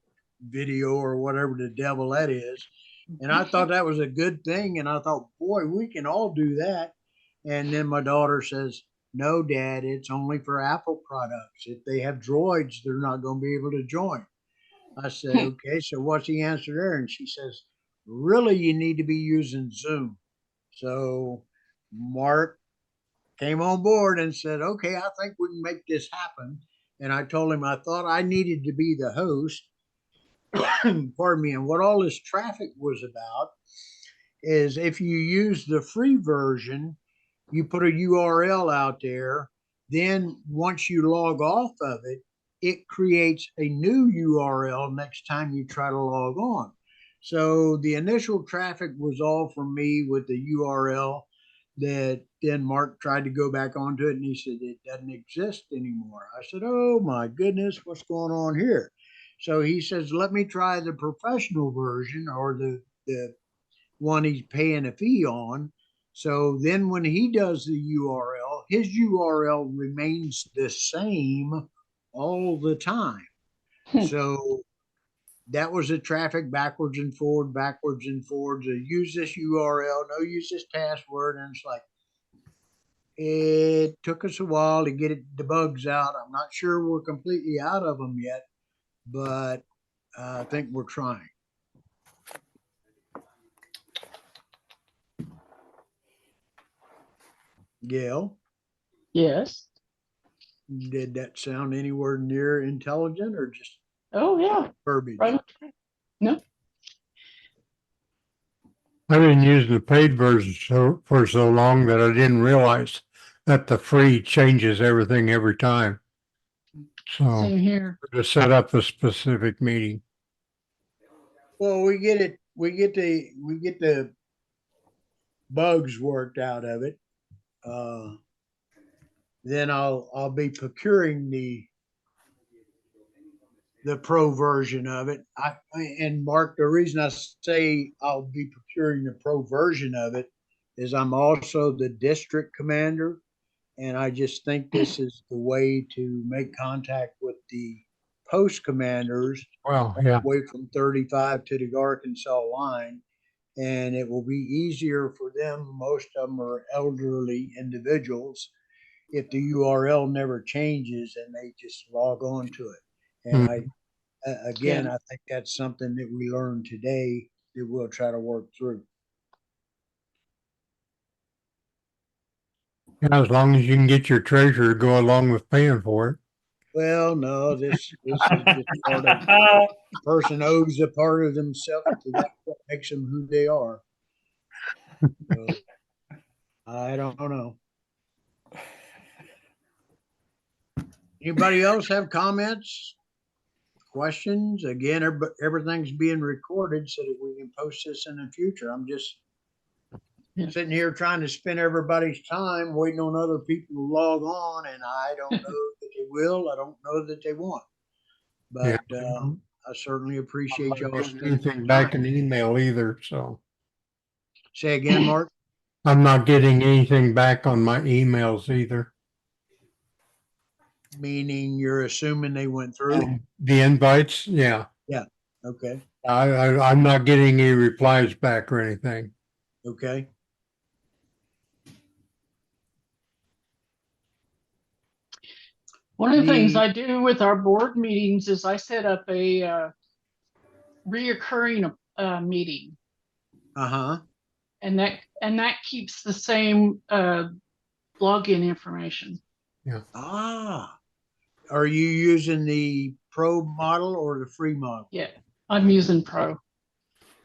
[SPEAKER 3] video or whatever the devil that is. And I thought that was a good thing. And I thought, boy, we can all do that. And then my daughter says, no, Dad, it's only for Apple products. If they have droids, they're not going to be able to join. I said, okay, so what's the answer there? And she says, really, you need to be using Zoom. So Mark came on board and said, okay, I think we can make this happen. And I told him I thought I needed to be the host. Pardon me. And what all this traffic was about is if you use the free version, you put a URL out there. Then once you log off of it, it creates a new URL next time you try to log on. So the initial traffic was all from me with the URL that then Mark tried to go back onto it and he said it doesn't exist anymore. I said, oh my goodness, what's going on here? So he says, let me try the professional version or the one he's paying a fee on. So then when he does the URL, his URL remains the same all the time. So that was the traffic backwards and forward. Use this URL, no, use this password. And it's like, It took us a while to get the bugs out. I'm not sure we're completely out of them yet, but I think we're trying. Gail,
[SPEAKER 6] Yes.
[SPEAKER 3] did that sound anywhere near intelligent or just
[SPEAKER 6] Oh, yeah.
[SPEAKER 3] verbiage?
[SPEAKER 6] Right. No.
[SPEAKER 1] I've been using the paid version for so long that I didn't realize that the free changes everything every time. So
[SPEAKER 6] Same here.
[SPEAKER 1] to set up a specific meeting.
[SPEAKER 3] Well, we get it. We get the bugs worked out of it. Then I'll be procuring the pro version of it. And Mark, the reason I say I'll be procuring the pro version of it is I'm also the district commander, and I just think this is the way to make contact with the post commanders
[SPEAKER 1] Well, yeah.
[SPEAKER 3] way from 35 to the Arkansas line, and it will be easier for them. Most of them are elderly individuals. If the URL never changes and they just log on to it. And again, I think that's something that we learned today that we'll try to work through.
[SPEAKER 1] Yeah, as long as you can get your treasurer to go along with paying for it.
[SPEAKER 3] Well, no, this is just part of the person owes a part of themselves to that what makes them who they are. So, I don't know. Anybody else have comments, questions? Again, everything's being recorded so that we can post this in the future. I'm just sitting here trying to spend everybody's time waiting on other people to log on, and I don't know that they will. I don't know that they won't. But I certainly appreciate y'all spending
[SPEAKER 1] anything back in email either. So
[SPEAKER 3] say again, Mark.
[SPEAKER 1] I'm not getting anything back on my emails either.
[SPEAKER 3] Meaning you're assuming they went through?
[SPEAKER 1] The invites, yeah.
[SPEAKER 3] Yeah. Okay.
[SPEAKER 1] I'm not getting any replies back or anything.
[SPEAKER 3] Okay.
[SPEAKER 6] One of the things I do with our board meetings is I set up a reoccurring meeting,
[SPEAKER 3] Uh-huh.
[SPEAKER 6] and that keeps the same login information.
[SPEAKER 1] Yeah.
[SPEAKER 3] Ah. Are you using the pro model or the free model?
[SPEAKER 6] Yeah, I'm using pro.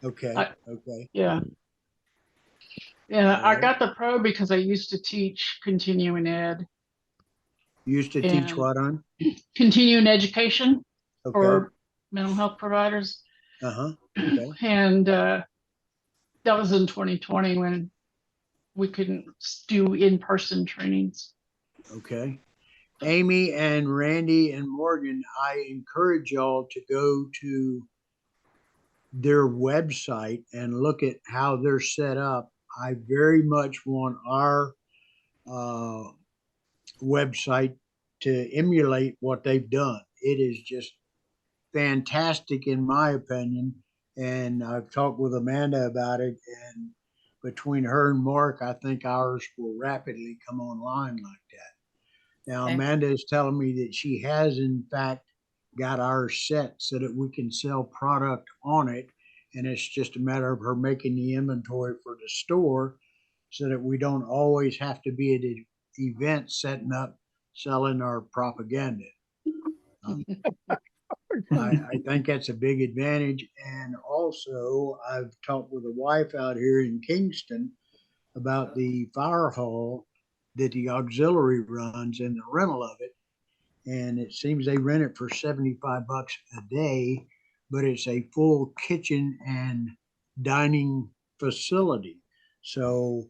[SPEAKER 3] Okay. Okay.
[SPEAKER 6] Yeah. Yeah, I got the pro because I used to teach continuing ed.
[SPEAKER 3] Used to teach what on?
[SPEAKER 6] Continuing education
[SPEAKER 3] Okay.
[SPEAKER 6] for mental health providers.
[SPEAKER 3] Uh-huh. Okay.
[SPEAKER 6] And that was in 2020 when we couldn't do in-person trainings.
[SPEAKER 3] Okay. Amy and Randy and Morgan, I encourage y'all to go to their website and look at how they're set up. I very much want our website to emulate what they've done. It is just fantastic in my opinion. And I've talked with Amanda about it, and between her and Mark, I think ours will rapidly come online like that. Now, Amanda is telling me that she has in fact got ours set so that we can sell product on it. And it's just a matter of her making the inventory for the store so that we don't always have to be at an event setting up selling our propaganda. I think that's a big advantage. And also, I've talked with a wife out here in Kingston about the fire hall that the auxiliary runs and the rental of it. And it seems they rent it for $75 a day, but it's a full kitchen and dining facility. So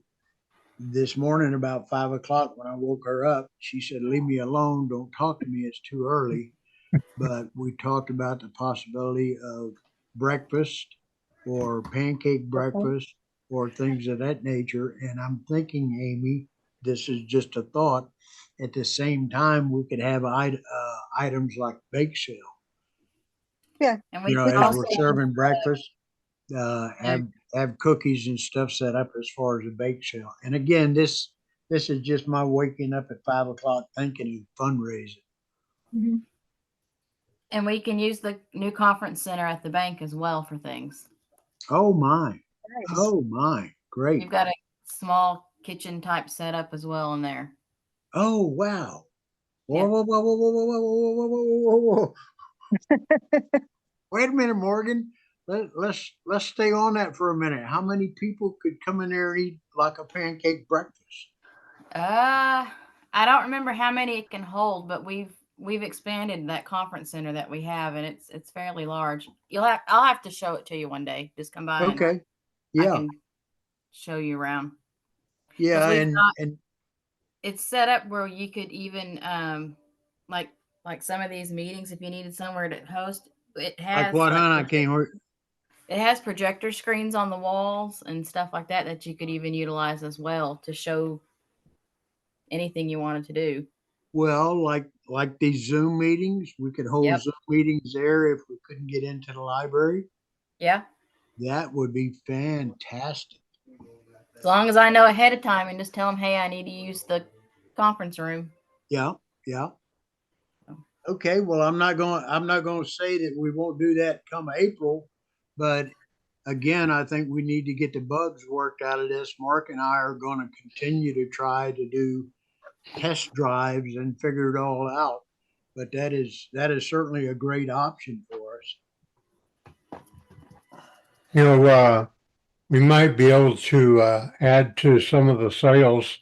[SPEAKER 3] this morning about 5 o'clock when I woke her up, she said, "Leave me alone. Don't talk to me. It's too early." But we talked about the possibility of breakfast or pancake breakfast or things of that nature. And I'm thinking, Amy, this is just a thought. At the same time, we could have items like bake sale.
[SPEAKER 4] Yeah.
[SPEAKER 2] And
[SPEAKER 3] You know,
[SPEAKER 2] we
[SPEAKER 3] as
[SPEAKER 2] also,
[SPEAKER 3] we're serving breakfast, have cookies and stuff set up as far as a bake sale. And again, this this is just my waking up at 5 o'clock thinking of fundraising.
[SPEAKER 2] And we can use the new conference center at the bank as well for things.
[SPEAKER 3] Oh my,
[SPEAKER 4] Nice.
[SPEAKER 3] oh my, great.
[SPEAKER 2] We've got a small kitchen type setup as well in there.
[SPEAKER 3] Oh wow. Whoa,
[SPEAKER 2] Yeah.
[SPEAKER 3] whoa, whoa, whoa, whoa, whoa, whoa, whoa, whoa, whoa, whoa. Wait a minute, Morgan. Let's stay on that for a minute. How many people could come in there and eat like a pancake breakfast?
[SPEAKER 2] I don't remember how many it can hold, but we've expanded that conference center that we have, and it's fairly large. I'll have to show it to you one day. Just come by and
[SPEAKER 3] Okay.
[SPEAKER 2] I
[SPEAKER 3] Yeah.
[SPEAKER 2] can show you around.
[SPEAKER 3] Yeah.
[SPEAKER 2] we've got-
[SPEAKER 3] And
[SPEAKER 2] It's set up where you could even like some of these meetings, if you needed somewhere to host, it has
[SPEAKER 3] like what, hon? I can't hear.
[SPEAKER 2] it has projector screens on the walls and stuff like that that you could even utilize as well to show anything you wanted to do.
[SPEAKER 3] Well, like these Zoom meetings, we could hold
[SPEAKER 2] Yep.
[SPEAKER 3] Zoom meetings there if we couldn't get into the library.
[SPEAKER 2] Yeah.
[SPEAKER 3] That would be fantastic.
[SPEAKER 2] As long as I know ahead of time and just tell them, hey, I need to use the conference room.
[SPEAKER 3] Yeah, yeah. Okay, well, I'm not going to say that we won't do that come April, but again, I think we need to get the bugs worked out of this. Mark and I are going to continue to try to do test drives and figure it all out. But that is certainly a great option for us.
[SPEAKER 1] You know, we might be able to add to some of the sales.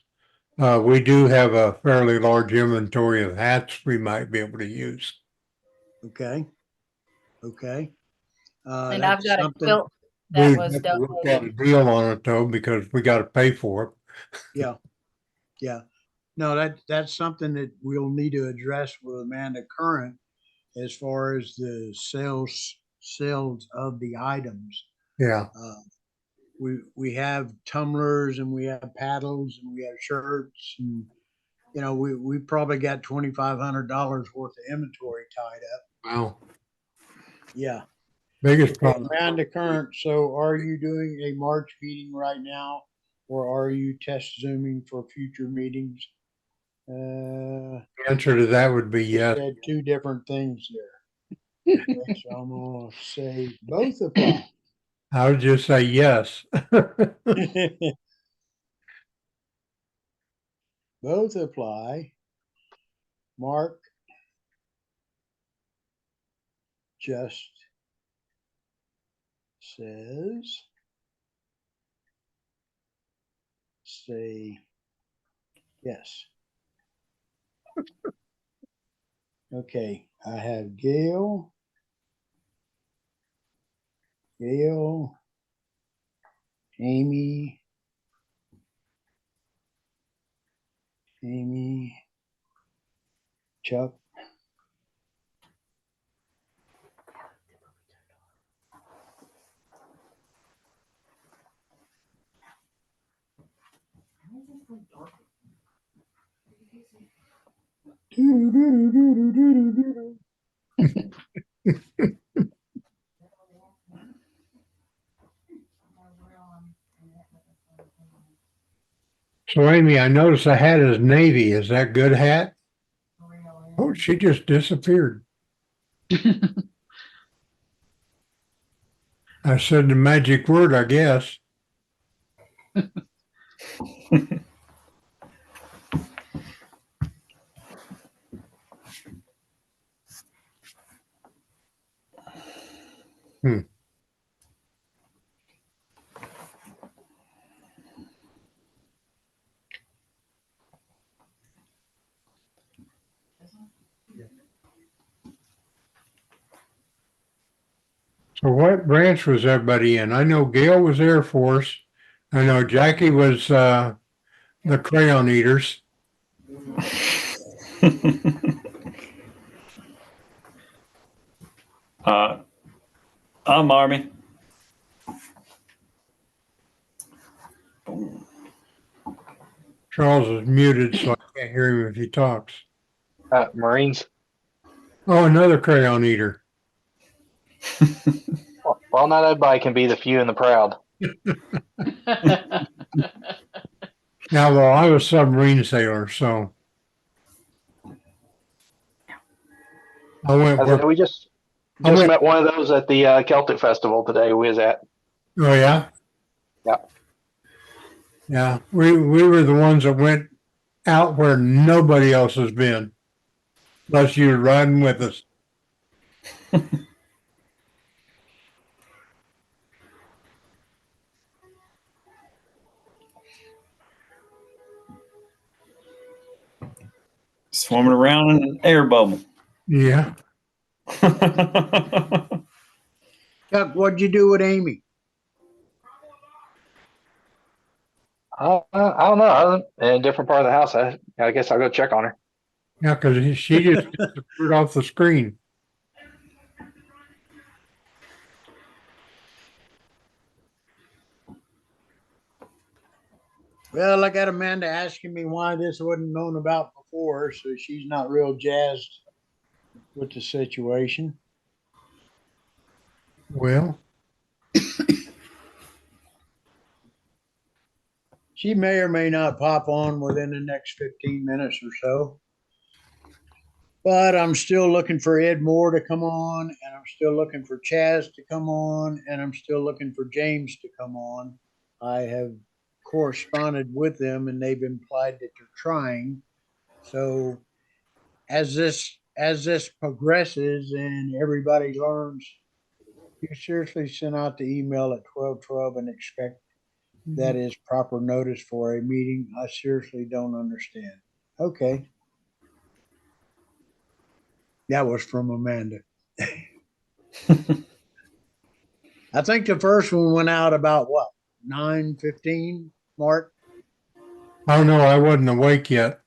[SPEAKER 1] We do have a fairly large inventory of hats we might be able to use.
[SPEAKER 3] Okay. Okay.
[SPEAKER 2] And
[SPEAKER 3] that's
[SPEAKER 2] I've got a
[SPEAKER 3] something.
[SPEAKER 2] quilt
[SPEAKER 1] We
[SPEAKER 2] that
[SPEAKER 1] have
[SPEAKER 2] was
[SPEAKER 1] to work out a
[SPEAKER 2] donated.
[SPEAKER 1] deal on it though, because we got to pay for it.
[SPEAKER 3] Yeah. Yeah. No, that's something that we'll need to address with Amanda Current as far as the sales of the items.
[SPEAKER 1] Yeah.
[SPEAKER 3] We have tumblers and we have paddles and we have shirts and we probably got $2,500 worth of inventory tied up.
[SPEAKER 1] Wow.
[SPEAKER 3] Yeah.
[SPEAKER 1] Biggest
[SPEAKER 3] Okay,
[SPEAKER 1] problem.
[SPEAKER 3] Amanda Current. So are you doing a March meeting right now, or are you test zooming for future meetings?
[SPEAKER 1] The answer to that would be yes.
[SPEAKER 3] Said two different things there. Okay, so I'm gonna say both apply.
[SPEAKER 1] I would just say yes.
[SPEAKER 3] Both apply. Mark just says, say yes. Okay, I have Gail, Amy, Chuck.
[SPEAKER 1] So Amy, I noticed the hat is navy. Is that good hat? Oh, she just disappeared. I said the magic word, I guess. So what branch was everybody in? I know Gail was Air Force. I know Jackie was the crayon eaters.
[SPEAKER 7] I'm Army.
[SPEAKER 1] Charles is muted, so I can't hear him if he talks.
[SPEAKER 8] Marines.
[SPEAKER 1] Oh, another crayon eater.
[SPEAKER 8] Well, not everybody can be the few and the proud.
[SPEAKER 1] Now, well, I was a submarine sailor, so I went where,
[SPEAKER 8] We just
[SPEAKER 1] I went,
[SPEAKER 8] met one of those at the Celtic Festival today. We was at.
[SPEAKER 1] oh yeah?
[SPEAKER 8] Yeah.
[SPEAKER 1] Yeah, we were the ones that went out where nobody else has been. Plus you were riding with us.
[SPEAKER 7] Swimming around in an air bubble.
[SPEAKER 1] Yeah.
[SPEAKER 3] Chuck, what'd you do with Amy?
[SPEAKER 8] I don't know. In a different part of the house. I guess I'll go check on her.
[SPEAKER 1] Yeah, because she just disappeared off the screen.
[SPEAKER 3] Well, I got Amanda asking me why this wasn't known about before, so she's not real jazzed with the situation.
[SPEAKER 1] Well,
[SPEAKER 3] She may or may not pop on within the next 15 minutes or so. But I'm still looking for Ed Moore to come on, and I'm still looking for Chaz to come on, and I'm still looking for James to come on. I have corresponded with them, and they've implied that they're trying. So as this progresses and everybody learns, you seriously send out the email at 12:12 and expect that is proper notice for a meeting. I seriously don't understand. Okay. That was from Amanda. I think the first one went out about what, 9:15, Mark?
[SPEAKER 1] I don't know. I wasn't awake yet.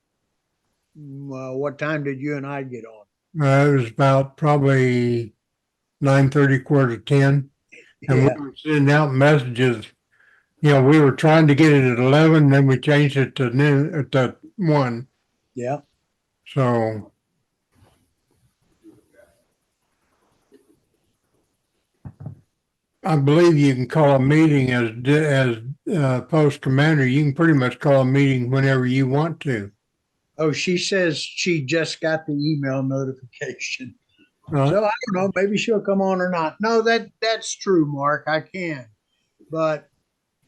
[SPEAKER 3] What time did you and I get on?
[SPEAKER 1] It was about probably 9:30, 9:45. And
[SPEAKER 3] Yeah.
[SPEAKER 1] we were sending out messages. You know, we were trying to get it at 11, then we changed it to noon, to 1.
[SPEAKER 3] Yeah.
[SPEAKER 1] So I believe you can call a meeting as post commander. You can pretty much call a meeting whenever you want to.
[SPEAKER 3] Oh, she says she just got the email notification.
[SPEAKER 1] Right?
[SPEAKER 3] So I don't know, maybe she'll come on or not. No, that's true, Mark. I can. But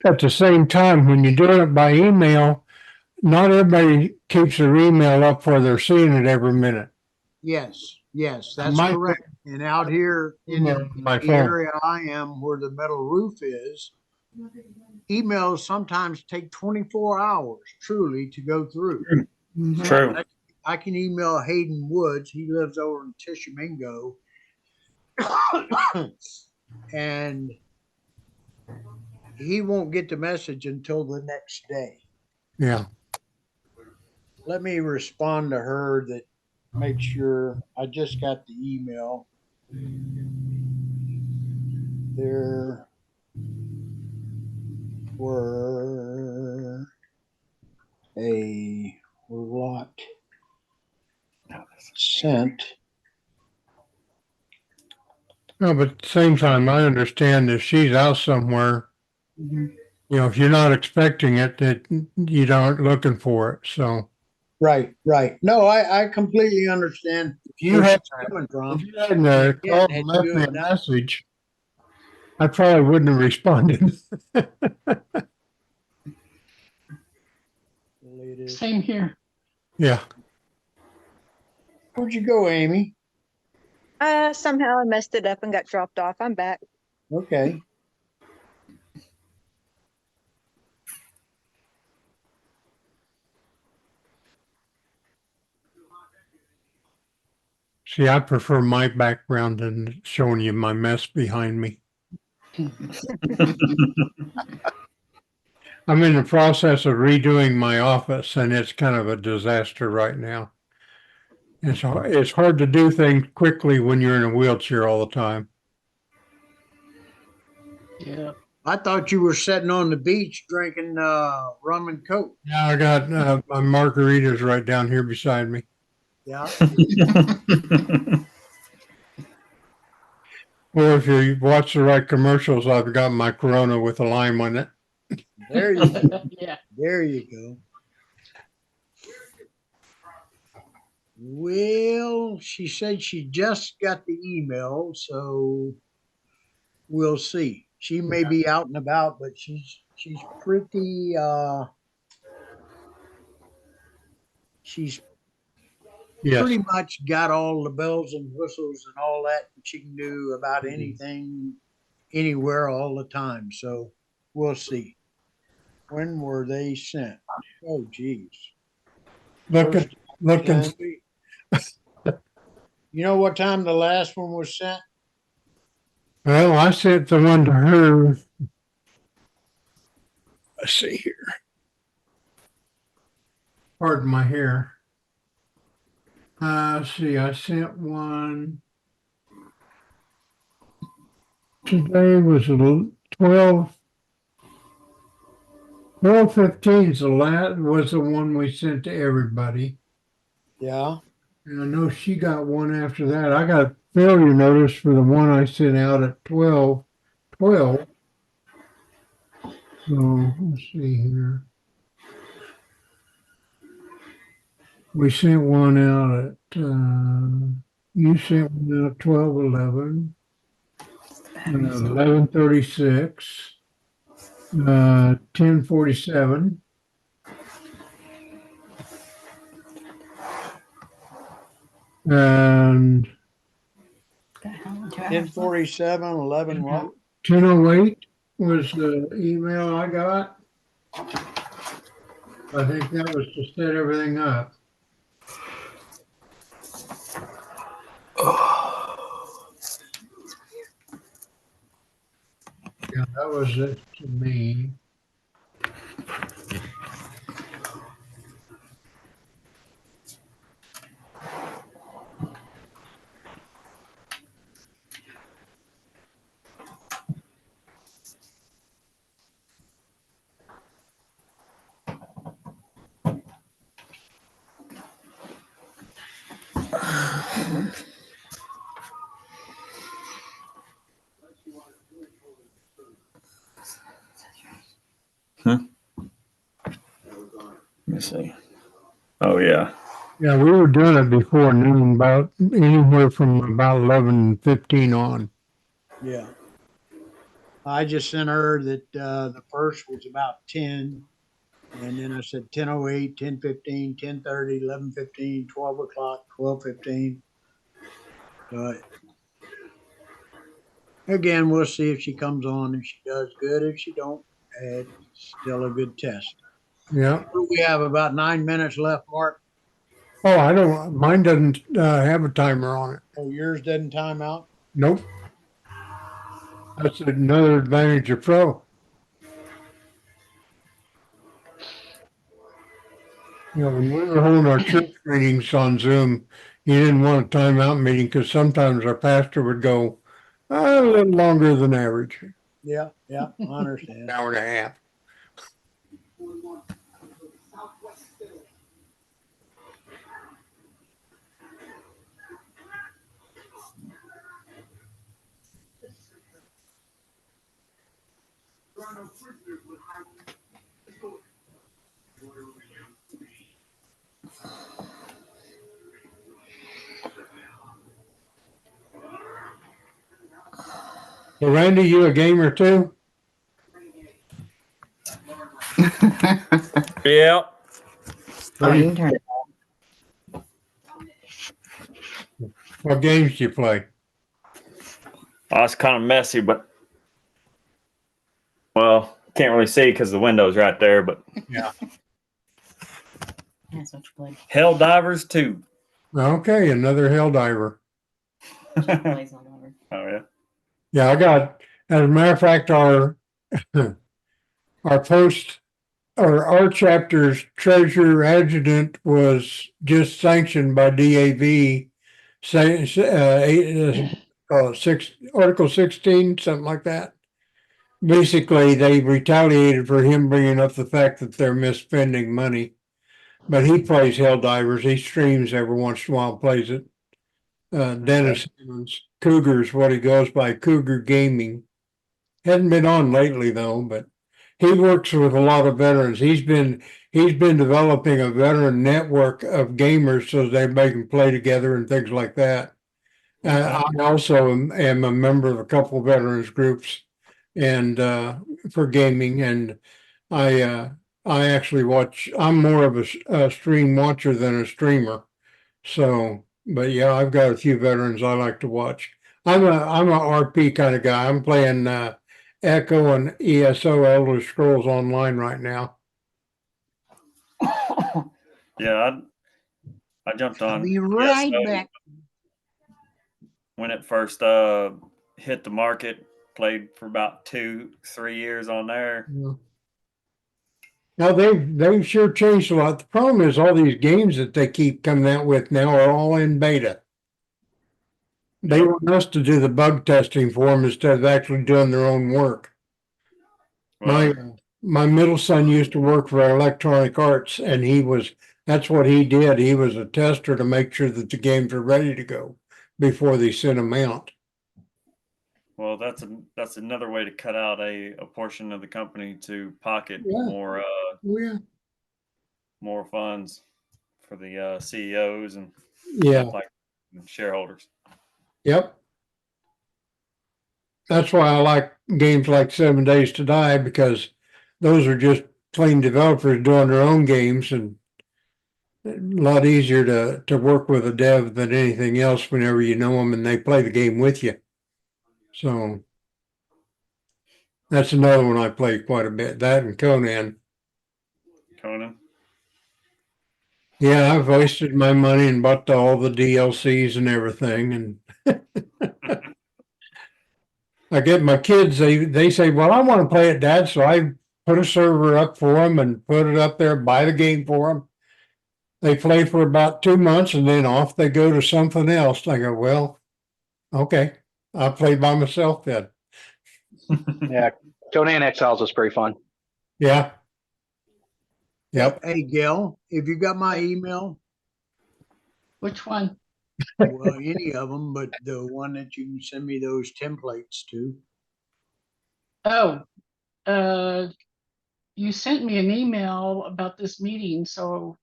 [SPEAKER 1] At the same time, when you're doing it by email, not everybody keeps their email up where they're seeing it every minute.
[SPEAKER 3] yes, that's
[SPEAKER 1] My-
[SPEAKER 3] correct. And out here in
[SPEAKER 1] My
[SPEAKER 3] the
[SPEAKER 1] phone.
[SPEAKER 3] area I am where the metal roof is, emails sometimes take 24 hours truly to go through.
[SPEAKER 7] True.
[SPEAKER 3] I can email Hayden Woods. He lives over in Tishomingo. And he won't get the message until the next day.
[SPEAKER 1] Yeah.
[SPEAKER 3] Let me respond to her that make sure I just got the email. There were a lot sent.
[SPEAKER 1] No, but at the same time, I understand if she's out somewhere, you know, if you're not expecting it, that you aren't looking for it. So
[SPEAKER 3] Right. No, I completely understand
[SPEAKER 1] if you
[SPEAKER 3] where
[SPEAKER 1] had,
[SPEAKER 3] she's coming from.
[SPEAKER 1] if you hadn't
[SPEAKER 3] Again,
[SPEAKER 1] called
[SPEAKER 3] had
[SPEAKER 1] and left
[SPEAKER 3] you
[SPEAKER 1] me a
[SPEAKER 3] and I-
[SPEAKER 1] message, I probably wouldn't have responded.
[SPEAKER 6] Same here.
[SPEAKER 1] Yeah.
[SPEAKER 3] Where'd you go, Amy?
[SPEAKER 4] Somehow I messed it up and got dropped off. I'm back.
[SPEAKER 3] Okay.
[SPEAKER 1] See, I prefer my background than showing you my mess behind me. I'm in the process of redoing my office and it's kind of a disaster right now. It's hard to do things quickly when you're in a wheelchair all the time.
[SPEAKER 6] Yeah.
[SPEAKER 3] I thought you were sitting on the beach drinking rum and coke.
[SPEAKER 1] Yeah, I got my margaritas right down here beside me.
[SPEAKER 3] Yeah.
[SPEAKER 1] Or if you watch the right commercials, I've got my Corona with a lime on it.
[SPEAKER 3] There you go.
[SPEAKER 6] Yeah.
[SPEAKER 3] There you go. Well, she said she just got the email, so we'll see. She may be out and about, but she's
[SPEAKER 1] Yes.
[SPEAKER 3] pretty much got all the bells and whistles and all that she can do about anything, anywhere, all the time. So we'll see. When were they sent? Oh, geez.
[SPEAKER 1] Looking,
[SPEAKER 3] First,
[SPEAKER 1] looking.
[SPEAKER 3] January. You know what time the last one was sent?
[SPEAKER 1] Well, I sent the one to her. Let's see here. Pardon my hair. Let's see, I sent one. Today was 12. 12:15 the last was the one we sent to everybody.
[SPEAKER 3] Yeah.
[SPEAKER 1] And I know she got one after that. I got failure notice for the one I sent out at 12:12. So let's see here. We sent one out at you sent one out 12:11, 11:36, 10:47. And
[SPEAKER 3] 10:47, 11 what?
[SPEAKER 1] 10:08 was the email I got. I think that was to set everything up. Yeah, that was it to me.
[SPEAKER 7] Let me see. Oh yeah.
[SPEAKER 1] Yeah, we were doing it before noon, about anywhere from about 11:15 on.
[SPEAKER 3] Yeah. I just sent her that the first was about 10. And then I said 10:08, 10:15, 10:30, 11:15, 12 o'clock, 12:15. But again, we'll see if she comes on. If she does, good. If she don't, it's still a good test.
[SPEAKER 1] Yeah.
[SPEAKER 3] We have about 9 minutes left, Mark.
[SPEAKER 1] Oh, I don't, mine doesn't have a timer on it.
[SPEAKER 3] Oh, yours doesn't time out?
[SPEAKER 1] Nope. That's another advantage of Pro. You know, when we were holding our church meetings on Zoom, you didn't want a timeout meeting because sometimes our pastor would go a little longer than average,
[SPEAKER 3] Yeah, I understand.
[SPEAKER 1] an hour and a half. So Randy, you a gamer too?
[SPEAKER 7] Yeah.
[SPEAKER 2] Oh, you can turn it.
[SPEAKER 1] What games do you play?
[SPEAKER 7] Oh, it's kind of messy, but well, can't really see because the window's right there. But
[SPEAKER 1] Yeah.
[SPEAKER 2] That's what you play.
[SPEAKER 7] Hell Divers 2.
[SPEAKER 1] Okay, another Helldiver.
[SPEAKER 2] She plays on over.
[SPEAKER 7] Oh yeah.
[SPEAKER 1] Yeah, I got, as a matter of fact, our post or our chapter's treasurer adjutant was just sanctioned by DAV, say, Article 16, something like that. Basically, they retaliated for him bringing up the fact that they're misspending money. But he plays Helldivers. He streams every once in a while, plays it. Dennis Simmons, Cougar's what he goes by, Cougar Gaming. Hasn't been on lately though, but he works with a lot of veterans. He's been developing a veteran network of gamers so they can play together and things like that. I also am a member of a couple of veterans groups and for gaming, and I actually watch. I'm more of a stream watcher than a streamer. So, but yeah, I've got a few veterans I like to watch. I'm a RP kind of guy. I'm playing Echo and ESO Elder Scrolls Online right now.
[SPEAKER 7] Yeah, I jumped
[SPEAKER 3] I'll
[SPEAKER 7] on
[SPEAKER 3] be right
[SPEAKER 7] ESO
[SPEAKER 3] back.
[SPEAKER 7] when it first hit the market. Played for about 2-3 years on there.
[SPEAKER 1] Yeah. Now they've sure changed a lot. The problem is all these games that they keep coming out with now are all in beta. They
[SPEAKER 7] Yep.
[SPEAKER 1] want us to do the bug testing for them instead of actually doing their own work.
[SPEAKER 7] Well,
[SPEAKER 1] My middle son used to work for Electronic Arts, and that's what he did. He was a tester to make sure that the games are ready to go before they sent them out.
[SPEAKER 7] well, that's another way to cut out a portion of the company to pocket
[SPEAKER 1] Yeah. Yeah.
[SPEAKER 7] more funds for the CEOs and
[SPEAKER 1] Yeah.
[SPEAKER 7] stuff like shareholders.
[SPEAKER 1] Yep. That's why I like games like 7 Days to Die, because those are just plain developers doing their own games, and a lot easier to work with a dev than anything else whenever you know them and they play the game with you. So that's another one I play quite a bit. That and Conan.
[SPEAKER 7] Conan.
[SPEAKER 1] Yeah, I've wasted my money and bought all the DLCs and everything. And I get my kids, they say, well, I want to play it, Dad. So I put a server up for them and put it up there, buy the game for them. They play for about 2 months and then off they go to something else. I go, well, okay, I'll play by myself then.
[SPEAKER 8] Yeah, Conan Exiles was pretty fun.
[SPEAKER 1] Yeah. Yep.
[SPEAKER 3] Hey, Gil, if you got my email,
[SPEAKER 6] Which one?
[SPEAKER 3] well, any of them, but the one that you can send me those templates to.
[SPEAKER 6] Oh, you sent me an email about this meeting, so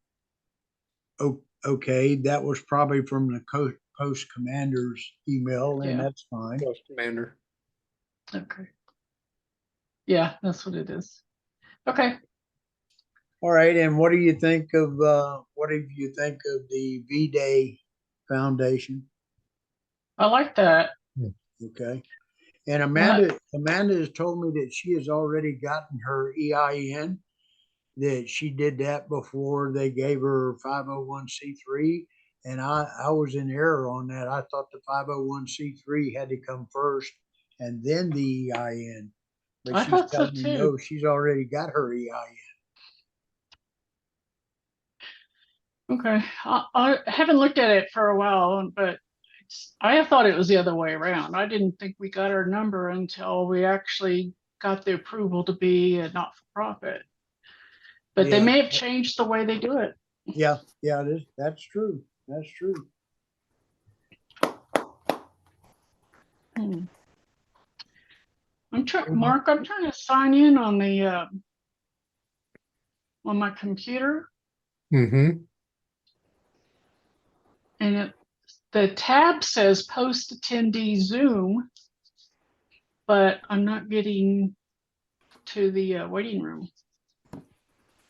[SPEAKER 3] Oh, okay, that was probably from the post commander's email, and
[SPEAKER 6] Yeah.
[SPEAKER 3] that's fine.
[SPEAKER 1] Post Commander.
[SPEAKER 6] okay. Yeah, that's what it is. Okay.
[SPEAKER 3] All right, and what do you think of the V-Day Foundation?
[SPEAKER 6] I like that.
[SPEAKER 3] Okay. And Amanda has told me that she has already gotten her EIN, that she did that before they gave her 501c3. And I was in error on that. I thought the 501c3 had to come first and then the EIN. But
[SPEAKER 6] I
[SPEAKER 3] she's
[SPEAKER 6] thought so
[SPEAKER 3] telling me
[SPEAKER 6] too.
[SPEAKER 3] no, she's already got her EIN.
[SPEAKER 6] Okay. I haven't looked at it for a while, but I thought it was the other way around. I didn't think we got our number until we actually got the approval to be a not-for-profit. But they
[SPEAKER 3] Yeah.
[SPEAKER 6] may have changed the way they do it.
[SPEAKER 3] Yeah, that's true. That's true.
[SPEAKER 6] Mark, I'm trying to sign in on the on my computer,
[SPEAKER 1] Mm-hmm.
[SPEAKER 6] and the tab says post attendee Zoom, but I'm not getting to the waiting room.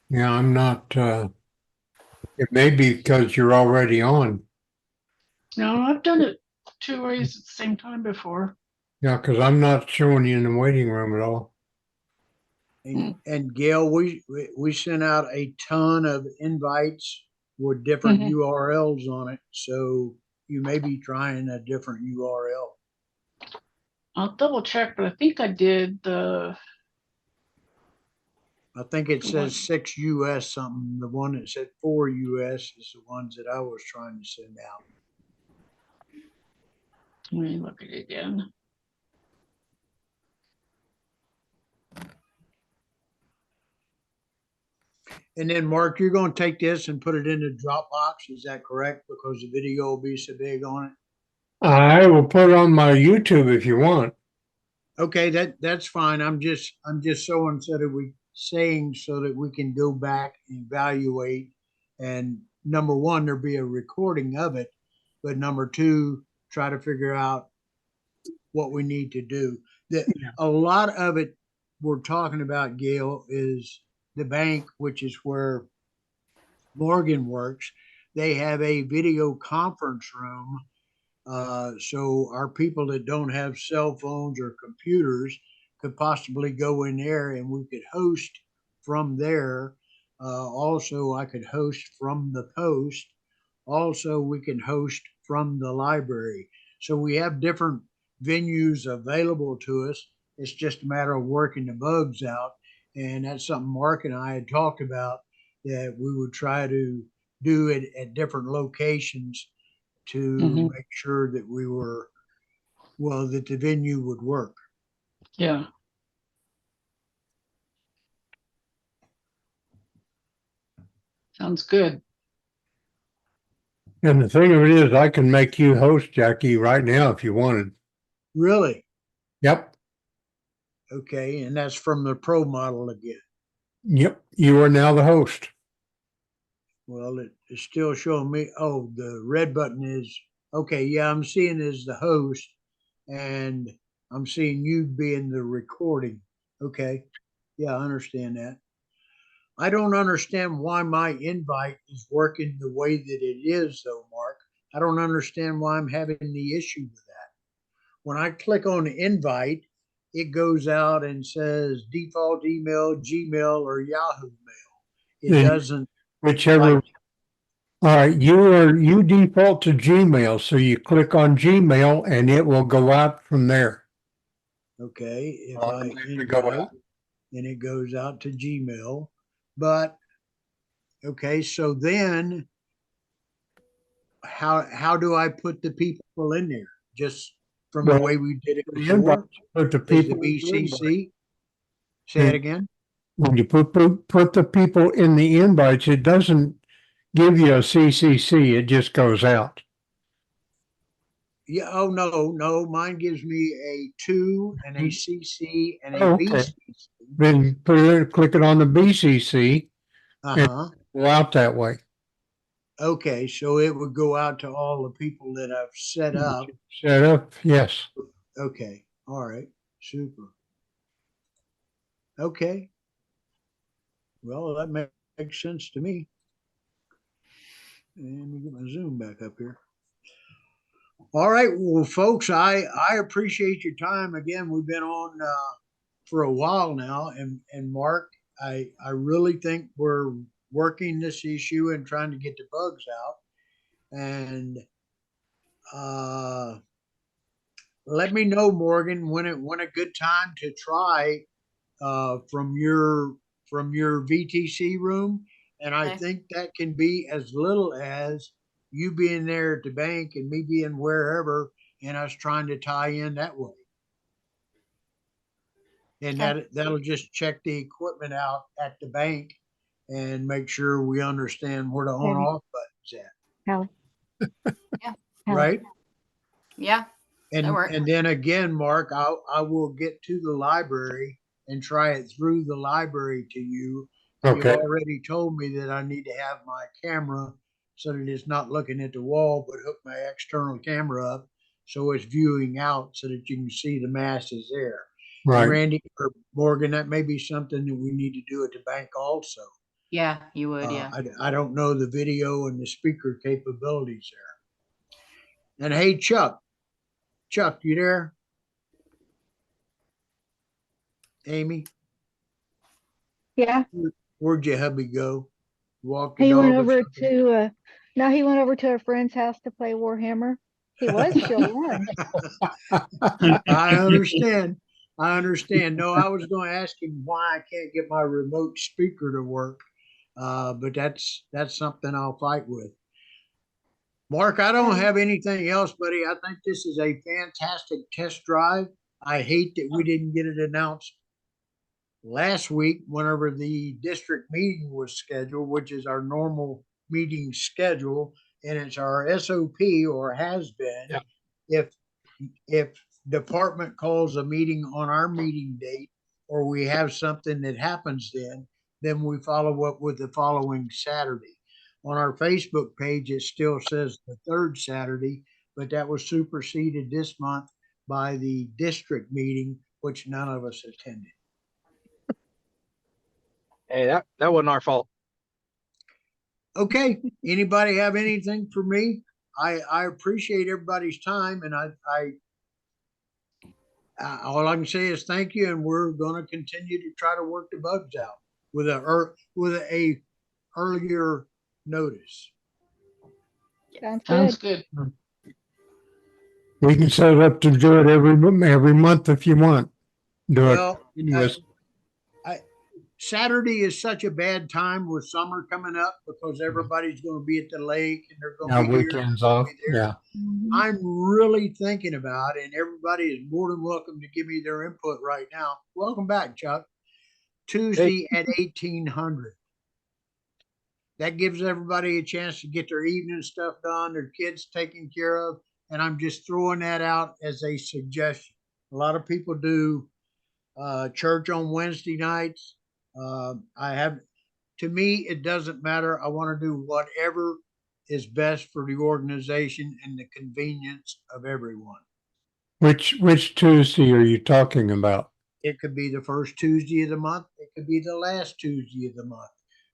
[SPEAKER 1] Yeah, I'm not, it may be because you're already on.
[SPEAKER 6] No, I've done it 2 ways at the same time before.
[SPEAKER 1] Yeah, because I'm not showing you in the waiting room at all.
[SPEAKER 3] And Gail, we sent out a ton of invites with different URLs on it. So you may be trying a different URL.
[SPEAKER 6] I'll double check, but I think I did the.
[SPEAKER 3] I think it says 6 US something. The one that said 4 US is the ones that I was trying to send out.
[SPEAKER 6] Let me look at it again.
[SPEAKER 3] And then Mark, you're going to take this and put it in the Dropbox. Is that correct? Because the video will be so big on it.
[SPEAKER 1] I will put it on my YouTube if you want.
[SPEAKER 3] Okay, that's fine. I'm just so instead of we saying so that we can go back and evaluate. And number one, there'll be a recording of it, but number two, try to figure out what we need to do. A lot of it we're talking about, Gail, is the bank, which is where Morgan works. They have a video conference room. So our people that don't have cell phones or computers could possibly go in there and we could host from there. Also, I could host from the post. Also, we can host from the library. So we have different venues available to us. It's just a matter of working the bugs out. And that's something Mark and I had talked about, that we would try to do it at different locations to
[SPEAKER 6] Mhm.
[SPEAKER 3] make sure that we were, well, that the venue would work.
[SPEAKER 6] Yeah. Sounds good.
[SPEAKER 1] And the thing of it is, I can make you host, Jackie, right now if you wanted.
[SPEAKER 3] Really?
[SPEAKER 1] Yep.
[SPEAKER 3] Okay. And that's from the pro model again.
[SPEAKER 1] Yep. You are now the host.
[SPEAKER 3] Well, it's still showing me. Oh, the red button is okay. Yeah, I'm seeing as the host, and I'm seeing you being the recording. Okay. Yeah, I understand that. I don't understand why my invite is working the way that it is, though, Mark. I don't understand why I'm having the issue with that. When I click on the invite, it goes out and says default email, Gmail, or Yahoo Mail. It
[SPEAKER 1] And
[SPEAKER 3] doesn't
[SPEAKER 1] whichever.
[SPEAKER 3] like,
[SPEAKER 1] All right, you default to Gmail, so you click on Gmail and it will go out from there.
[SPEAKER 3] okay, if I
[SPEAKER 1] Automatically go
[SPEAKER 3] invite,
[SPEAKER 1] out.
[SPEAKER 3] and it goes out to Gmail. But okay, so then how do I put the people in there? Just from the
[SPEAKER 1] Well,
[SPEAKER 3] way we did it
[SPEAKER 1] the invite,
[SPEAKER 3] before?
[SPEAKER 1] put the
[SPEAKER 3] Is the
[SPEAKER 1] people in the invite.
[SPEAKER 3] BCC? Say it again.
[SPEAKER 1] When you put the people in the invites, it doesn't give you a CCC. It just goes out.
[SPEAKER 3] Yeah. Oh no. Mine gives me a 2 and a CC and a
[SPEAKER 1] Oh, okay.
[SPEAKER 3] BCC.
[SPEAKER 1] Then click it on the BCC and go out that way.
[SPEAKER 3] Okay, so it would go out to all the people that I've set up.
[SPEAKER 1] Set up, yes.
[SPEAKER 3] Okay. All right. Super. Okay. Well, that makes sense to me. And let me get my Zoom back up here. All right. Well, folks, I appreciate your time. Again, we've been on for a while now. And Mark, I really think we're working this issue and trying to get the bugs out. And let me know, Morgan, when a good time to try from your VTC room, and I
[SPEAKER 2] Okay.
[SPEAKER 3] think that can be as little as you being there at the bank and me being wherever, and us trying to tie in that way. And
[SPEAKER 2] Okay.
[SPEAKER 3] that'll just check the equipment out at the bank and make sure we understand where the on off buttons at.
[SPEAKER 4] Hallie.
[SPEAKER 2] Yeah.
[SPEAKER 3] Right?
[SPEAKER 2] Yeah. That works.
[SPEAKER 3] And then again, Mark, I will get to the library and try it through the library to you. You've
[SPEAKER 1] Okay.
[SPEAKER 3] already told me that I need to have my camera so that it's not looking at the wall, but hook my external camera up so it's viewing out so that you can see the masses there. And
[SPEAKER 1] Right.
[SPEAKER 3] Randy or Morgan, that may be something that we need to do at the bank also.
[SPEAKER 2] Yeah, you would. Yeah.
[SPEAKER 3] I don't know the video and the speaker capabilities there. And hey, Chuck, you there? Amy,
[SPEAKER 4] Yeah,
[SPEAKER 3] where'd your hubby go? Walk the
[SPEAKER 4] he
[SPEAKER 3] dog
[SPEAKER 4] went
[SPEAKER 3] or
[SPEAKER 4] over
[SPEAKER 3] something?
[SPEAKER 4] to, no, he went over to a friend's house to play Warhammer. He was still on.
[SPEAKER 3] I understand. I understand. No, I was going to ask him why I can't get my remote speaker to work, but that's something I'll fight with. Mark, I don't have anything else, buddy. I think this is a fantastic test drive. I hate that we didn't get it announced last week whenever the district meeting was scheduled, which is our normal meeting schedule, and it's our SOP or has been.
[SPEAKER 1] Yeah.
[SPEAKER 3] If department calls a meeting on our meeting date or we have something that happens then we follow up with the following Saturday. On our Facebook page, it still says the third Saturday, but that was superseded this month by the district meeting, which none of us attended.
[SPEAKER 8] Hey, that wasn't our fault.
[SPEAKER 3] Okay, anybody have anything for me? I appreciate everybody's time, and all I can say is thank you, and we're going to continue to try to work the bugs out with a earlier notice.
[SPEAKER 6] Sounds good.
[SPEAKER 1] We can set it up to do it every month if you want. Do it
[SPEAKER 3] Well,
[SPEAKER 1] continuous.
[SPEAKER 3] Saturday is such a bad time with summer coming up because everybody's going to be at the lake and they're going
[SPEAKER 1] Now
[SPEAKER 3] to be here.
[SPEAKER 1] weekends off. Yeah.
[SPEAKER 3] I'm really thinking about, and everybody is more than welcome to give me their input right now. Welcome back, Chuck. Tuesday at 1800. That gives everybody a chance to get their evening stuff done, their kids taken care of, and I'm just throwing that out as a suggestion. A lot of people do church on Wednesday nights. To me, it doesn't matter. I want to do whatever is best for the organization and the convenience of everyone.
[SPEAKER 1] Which Tuesday are you talking about?
[SPEAKER 3] It could be the first Tuesday of the month. It could be the last Tuesday of the month.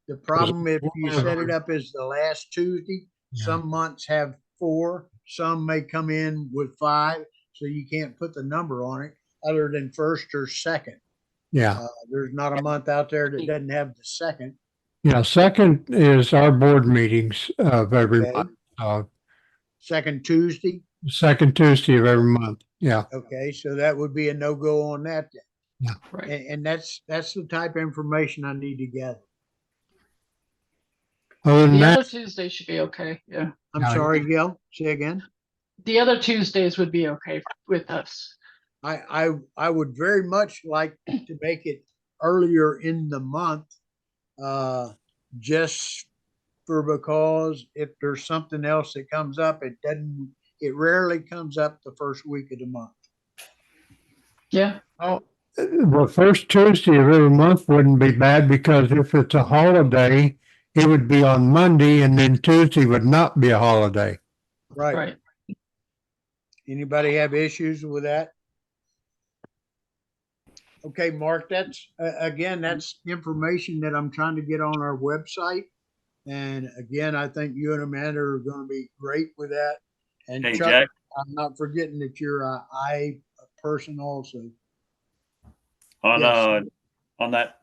[SPEAKER 3] The problem, if you set it up as the last Tuesday, some months have 4, some may come in with 5, so you can't put the number on it other than first or second.
[SPEAKER 1] Yeah.
[SPEAKER 3] There's not a month out there that doesn't have the second.
[SPEAKER 1] Yeah. Second is our board meetings of every
[SPEAKER 3] Okay.
[SPEAKER 1] month.
[SPEAKER 3] Second Tuesday.
[SPEAKER 1] Second Tuesday of every month. Yeah.
[SPEAKER 3] Okay, so that would be a no-go on that then.
[SPEAKER 1] Yeah.
[SPEAKER 6] Right.
[SPEAKER 3] And that's the type of information I need to gather.
[SPEAKER 1] Other than
[SPEAKER 6] The
[SPEAKER 1] that,
[SPEAKER 6] other Tuesday should be okay. Yeah.
[SPEAKER 3] I'm
[SPEAKER 1] Yeah.
[SPEAKER 3] sorry, Gil, say again.
[SPEAKER 6] The other Tuesdays would be okay with us.
[SPEAKER 3] I would very much like to make it earlier in the month, just because if there's something else that comes up, it rarely comes up the first week of the month.
[SPEAKER 6] Yeah.
[SPEAKER 1] the first Tuesday of every month wouldn't be bad because if it's a holiday, it would be on Monday and then Tuesday would not be a holiday.
[SPEAKER 3] Right.
[SPEAKER 6] Right.
[SPEAKER 3] Anybody have issues with that? Okay, Mark, that's, again, that's information that I'm trying to get on our website. And again, I think you and Amanda are going to be great with that. And
[SPEAKER 7] Hey,
[SPEAKER 3] Chuck,
[SPEAKER 7] Jack.
[SPEAKER 3] I'm not forgetting that you're a I person also.
[SPEAKER 7] On
[SPEAKER 3] Yes.
[SPEAKER 7] on that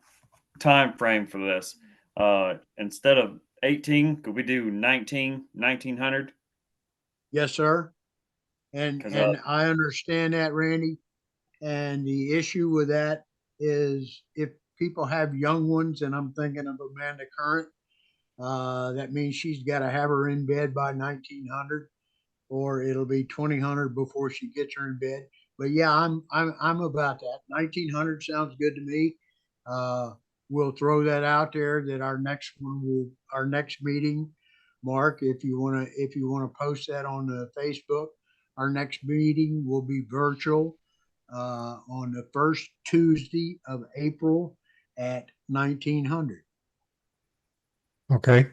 [SPEAKER 7] time frame for this, instead of 18, could we do 1900?
[SPEAKER 3] Yes, sir. And
[SPEAKER 7] 'Cause,
[SPEAKER 3] I understand that, Randy. And the issue with that is if people have young ones, and I'm thinking of Amanda Current, that means she's got to have her in bed by 1900, or it'll be 2000 before she gets her in bed. But yeah, I'm about that. 1900 sounds good to me. We'll throw that out there that our next meeting, Mark, if you want to post that on the Facebook, our next meeting will be virtual on the first Tuesday of April at 1900.
[SPEAKER 1] Okay.
[SPEAKER 3] Is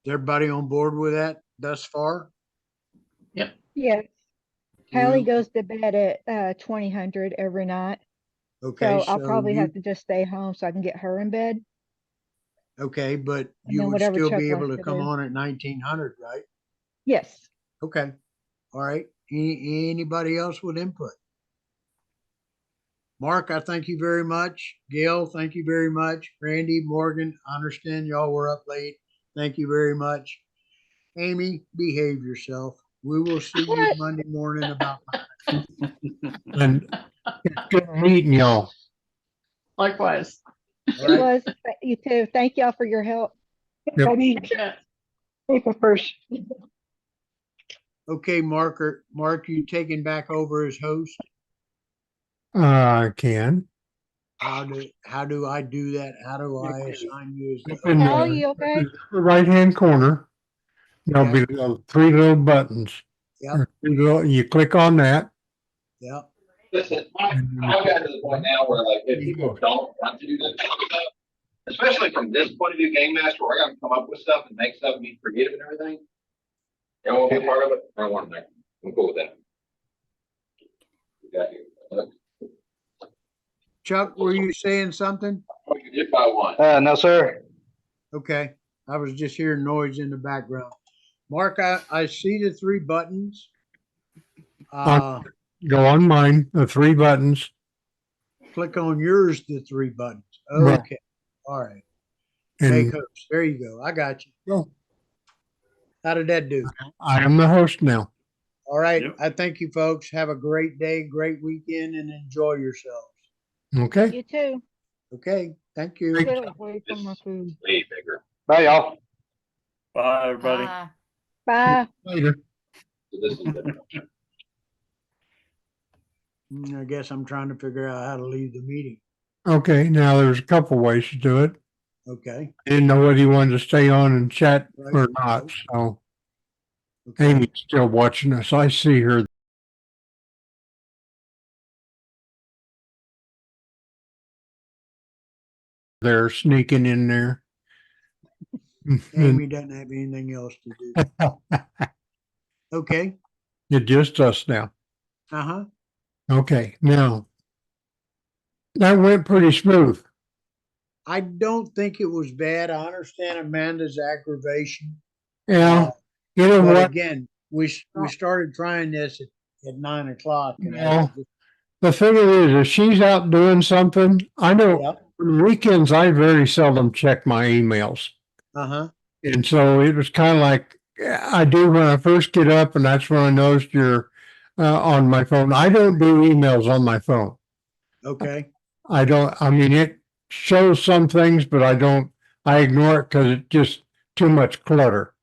[SPEAKER 3] everybody on board with that thus far?
[SPEAKER 6] Yep.
[SPEAKER 4] Yeah. Callie
[SPEAKER 3] We-
[SPEAKER 4] goes to bed at 2000 every night.
[SPEAKER 3] Okay,
[SPEAKER 4] So I'll probably
[SPEAKER 3] you-
[SPEAKER 4] have to just stay home so I can get her in bed.
[SPEAKER 3] Okay, but
[SPEAKER 4] And
[SPEAKER 3] you
[SPEAKER 4] then
[SPEAKER 3] would
[SPEAKER 4] whatever
[SPEAKER 3] still
[SPEAKER 4] Chuck
[SPEAKER 3] be able
[SPEAKER 4] wants
[SPEAKER 3] to
[SPEAKER 4] to
[SPEAKER 3] come
[SPEAKER 4] do.
[SPEAKER 3] on at 1900, right?
[SPEAKER 4] Yes.
[SPEAKER 3] Okay, all right. Anybody else with input? Mark, I thank you very much. Gail, thank you very much. Randy, Morgan, I understand y'all were up late. Thank you very much. Amy, behave yourself. We will see you
[SPEAKER 6] What?
[SPEAKER 3] Monday morning about.
[SPEAKER 1] And it's good meeting y'all.
[SPEAKER 6] Likewise.
[SPEAKER 3] All right.
[SPEAKER 4] It was. You too. Thank y'all for your help.
[SPEAKER 1] Yep.
[SPEAKER 6] Yeah.
[SPEAKER 4] April 1st.
[SPEAKER 3] Okay, Mark, you taking back over as host?
[SPEAKER 1] I can.
[SPEAKER 3] How do I do that? How do I assign you as the
[SPEAKER 1] In
[SPEAKER 3] host?
[SPEAKER 4] Al, you okay?
[SPEAKER 1] the right-hand corner, there'll
[SPEAKER 3] Yeah.
[SPEAKER 1] be three little buttons.
[SPEAKER 3] Yep.
[SPEAKER 1] You click on that,
[SPEAKER 3] Yep.
[SPEAKER 10] Listen, I've gotten to the point now where like if people don't want to do that kind of stuff, especially from this point of view, game master, where I got to come up with stuff and make stuff and be creative and everything. They won't be a part of it. I don't want them. I'm cool with that. We got here.
[SPEAKER 3] Chuck, were you saying something?
[SPEAKER 10] If I want.
[SPEAKER 8] No, sir.
[SPEAKER 3] Okay, I was just hearing noise in the background. Mark, I see the 3 buttons.
[SPEAKER 1] Go on mine, the 3 buttons.
[SPEAKER 3] Click on yours, the 3 buttons.
[SPEAKER 1] Right.
[SPEAKER 3] Okay, all right.
[SPEAKER 1] And
[SPEAKER 3] Make host. There you go. I got you.
[SPEAKER 1] Go.
[SPEAKER 3] How did that do?
[SPEAKER 1] I am the host now.
[SPEAKER 3] All right.
[SPEAKER 7] Yep.
[SPEAKER 3] I thank you, folks. Have a great day, great weekend, and enjoy yourselves.
[SPEAKER 1] Okay.
[SPEAKER 4] You too.
[SPEAKER 3] Okay, thank you.
[SPEAKER 4] Get away from my food.
[SPEAKER 10] Way bigger.
[SPEAKER 8] Bye, y'all.
[SPEAKER 7] Bye, everybody.
[SPEAKER 4] Bye.
[SPEAKER 1] Later.
[SPEAKER 10] So this is different.
[SPEAKER 3] I guess I'm trying to figure out how to leave the meeting.
[SPEAKER 1] Okay, now there's a couple ways to do it.
[SPEAKER 3] Okay.
[SPEAKER 1] I didn't know whether you wanted to stay on and chat
[SPEAKER 3] Right.
[SPEAKER 1] or not, so
[SPEAKER 3] Okay.
[SPEAKER 1] Amy's still watching us. I see her. They're sneaking in there.
[SPEAKER 3] Amy doesn't have anything else to do. Okay.
[SPEAKER 1] It's just us now.
[SPEAKER 3] Uh-huh.
[SPEAKER 1] Okay, now that went pretty smooth.
[SPEAKER 3] I don't think it was bad. I understand Amanda's aggravation.
[SPEAKER 1] Yeah, you know
[SPEAKER 3] But
[SPEAKER 1] what?
[SPEAKER 3] again, we started trying this at 9 o'clock. And
[SPEAKER 1] Well, the thing is, if she's out doing something, I know
[SPEAKER 3] Yep.
[SPEAKER 1] on weekends I very seldom check my emails.
[SPEAKER 3] Uh-huh.
[SPEAKER 1] And so it was kind of like I do when I first get up, and that's when I noticed you're on my phone. I don't do emails on my phone.
[SPEAKER 3] Okay.
[SPEAKER 1] I don't, I mean, it shows some things, but I ignore it because it's just too much clutter.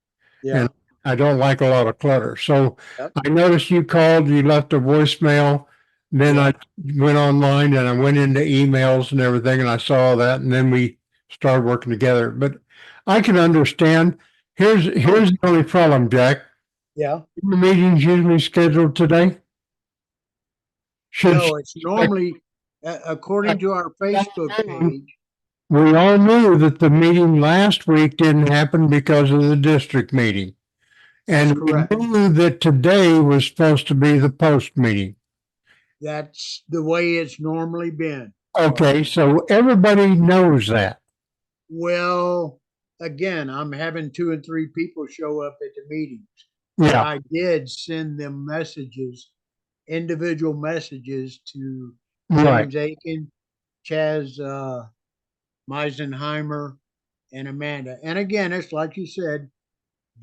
[SPEAKER 3] Yeah.
[SPEAKER 1] And I don't like a lot of clutter. So
[SPEAKER 3] Yep.
[SPEAKER 1] I noticed you called, you left a voicemail. Then
[SPEAKER 3] Yeah.
[SPEAKER 1] I went online and I went into emails and everything, and I saw that, and then we started working together. But I can understand. Here's the only problem, Jack.
[SPEAKER 3] Yeah.
[SPEAKER 1] The meeting's usually scheduled today.
[SPEAKER 3] No, it's normally, according to our Facebook page,
[SPEAKER 1] We all knew that the meeting last week didn't happen because of the district meeting.
[SPEAKER 3] That's
[SPEAKER 1] And we
[SPEAKER 3] correct.
[SPEAKER 1] knew that today was supposed to be the post meeting.
[SPEAKER 3] That's the way it's normally been.
[SPEAKER 1] Okay, so everybody knows that.
[SPEAKER 3] Well, again, I'm having 2 and 3 people show up at the meetings. But
[SPEAKER 1] Yeah,
[SPEAKER 3] I did send them messages, individual messages to
[SPEAKER 1] right.
[SPEAKER 3] James Aiken, Chaz Meisenheimer, and Amanda. And again, it's like you said,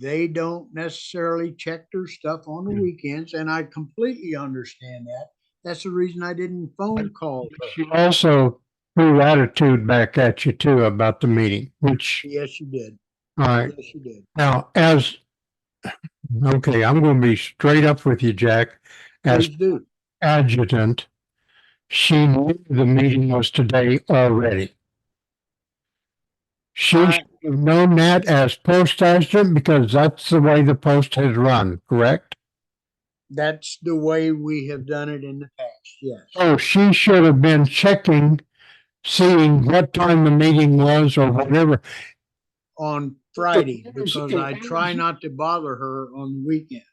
[SPEAKER 3] they don't necessarily check their stuff on the weekends, and I completely understand that. That's the reason I didn't phone call her.
[SPEAKER 1] She also threw attitude back at you too about the meeting, which,
[SPEAKER 3] Yes, you did.
[SPEAKER 1] all right.
[SPEAKER 3] Yes, you did.
[SPEAKER 1] Now, okay, I'm going to be straight up with you, Jack. As
[SPEAKER 3] Please do.
[SPEAKER 1] adjutant, she knew the meeting was today already. She
[SPEAKER 3] I-
[SPEAKER 1] should have known that as post adjutant because that's the way the post has run, correct?
[SPEAKER 3] That's the way we have done it in the past. Yes.
[SPEAKER 1] So she should have been checking, seeing what time the meeting was or whatever.
[SPEAKER 3] On Friday, because I try not to bother her on the weekends.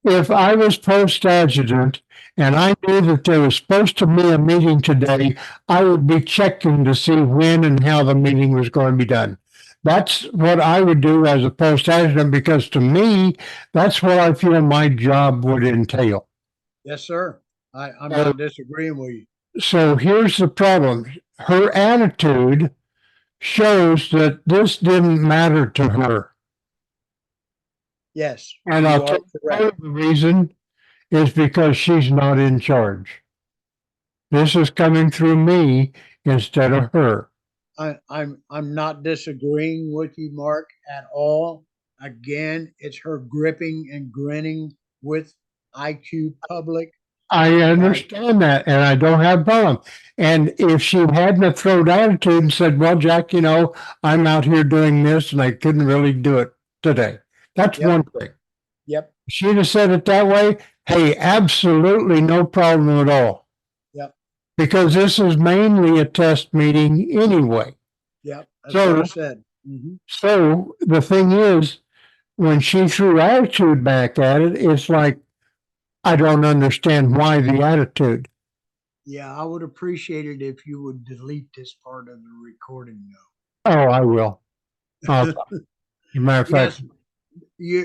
[SPEAKER 1] If I was post adjutant and I knew that there was supposed to be a meeting today, I would be checking to see when and how the meeting was going to be done. That's what I would do as a post adjutant, because to me, that's what I feel my job would entail.
[SPEAKER 3] Yes, sir. I'm not disagreeing with you.
[SPEAKER 1] So here's the problem. Her attitude shows that this didn't matter to her.
[SPEAKER 3] Yes.
[SPEAKER 1] And
[SPEAKER 3] you
[SPEAKER 1] I'll
[SPEAKER 3] are
[SPEAKER 1] tell you
[SPEAKER 3] correct.
[SPEAKER 1] part of the reason is because she's not in charge. This is coming through me instead of her.
[SPEAKER 3] I'm not disagreeing with you, Mark, at all. Again, it's her gripping and grinning with IQ Public.
[SPEAKER 1] I understand that, and I don't have a problem. And if she hadn't have thrown attitude and said, well, Jack, you know, I'm out here doing this and I couldn't really do it today. That's
[SPEAKER 3] Yep.
[SPEAKER 1] one thing.
[SPEAKER 3] Yep.
[SPEAKER 1] If she'd have said it that way, hey, absolutely no problem at all. because this is mainly a test meeting anyway.
[SPEAKER 3] Yep, that's
[SPEAKER 1] So-
[SPEAKER 3] what I said. Mhm.
[SPEAKER 1] So the thing is, when she threw attitude back at it, it's like, I don't understand why the attitude.
[SPEAKER 3] Yeah, I would appreciate it if you would delete this part of the recording
[SPEAKER 1] Oh, I will.
[SPEAKER 3] though.
[SPEAKER 1] Matter of fact,
[SPEAKER 3] Yes, you,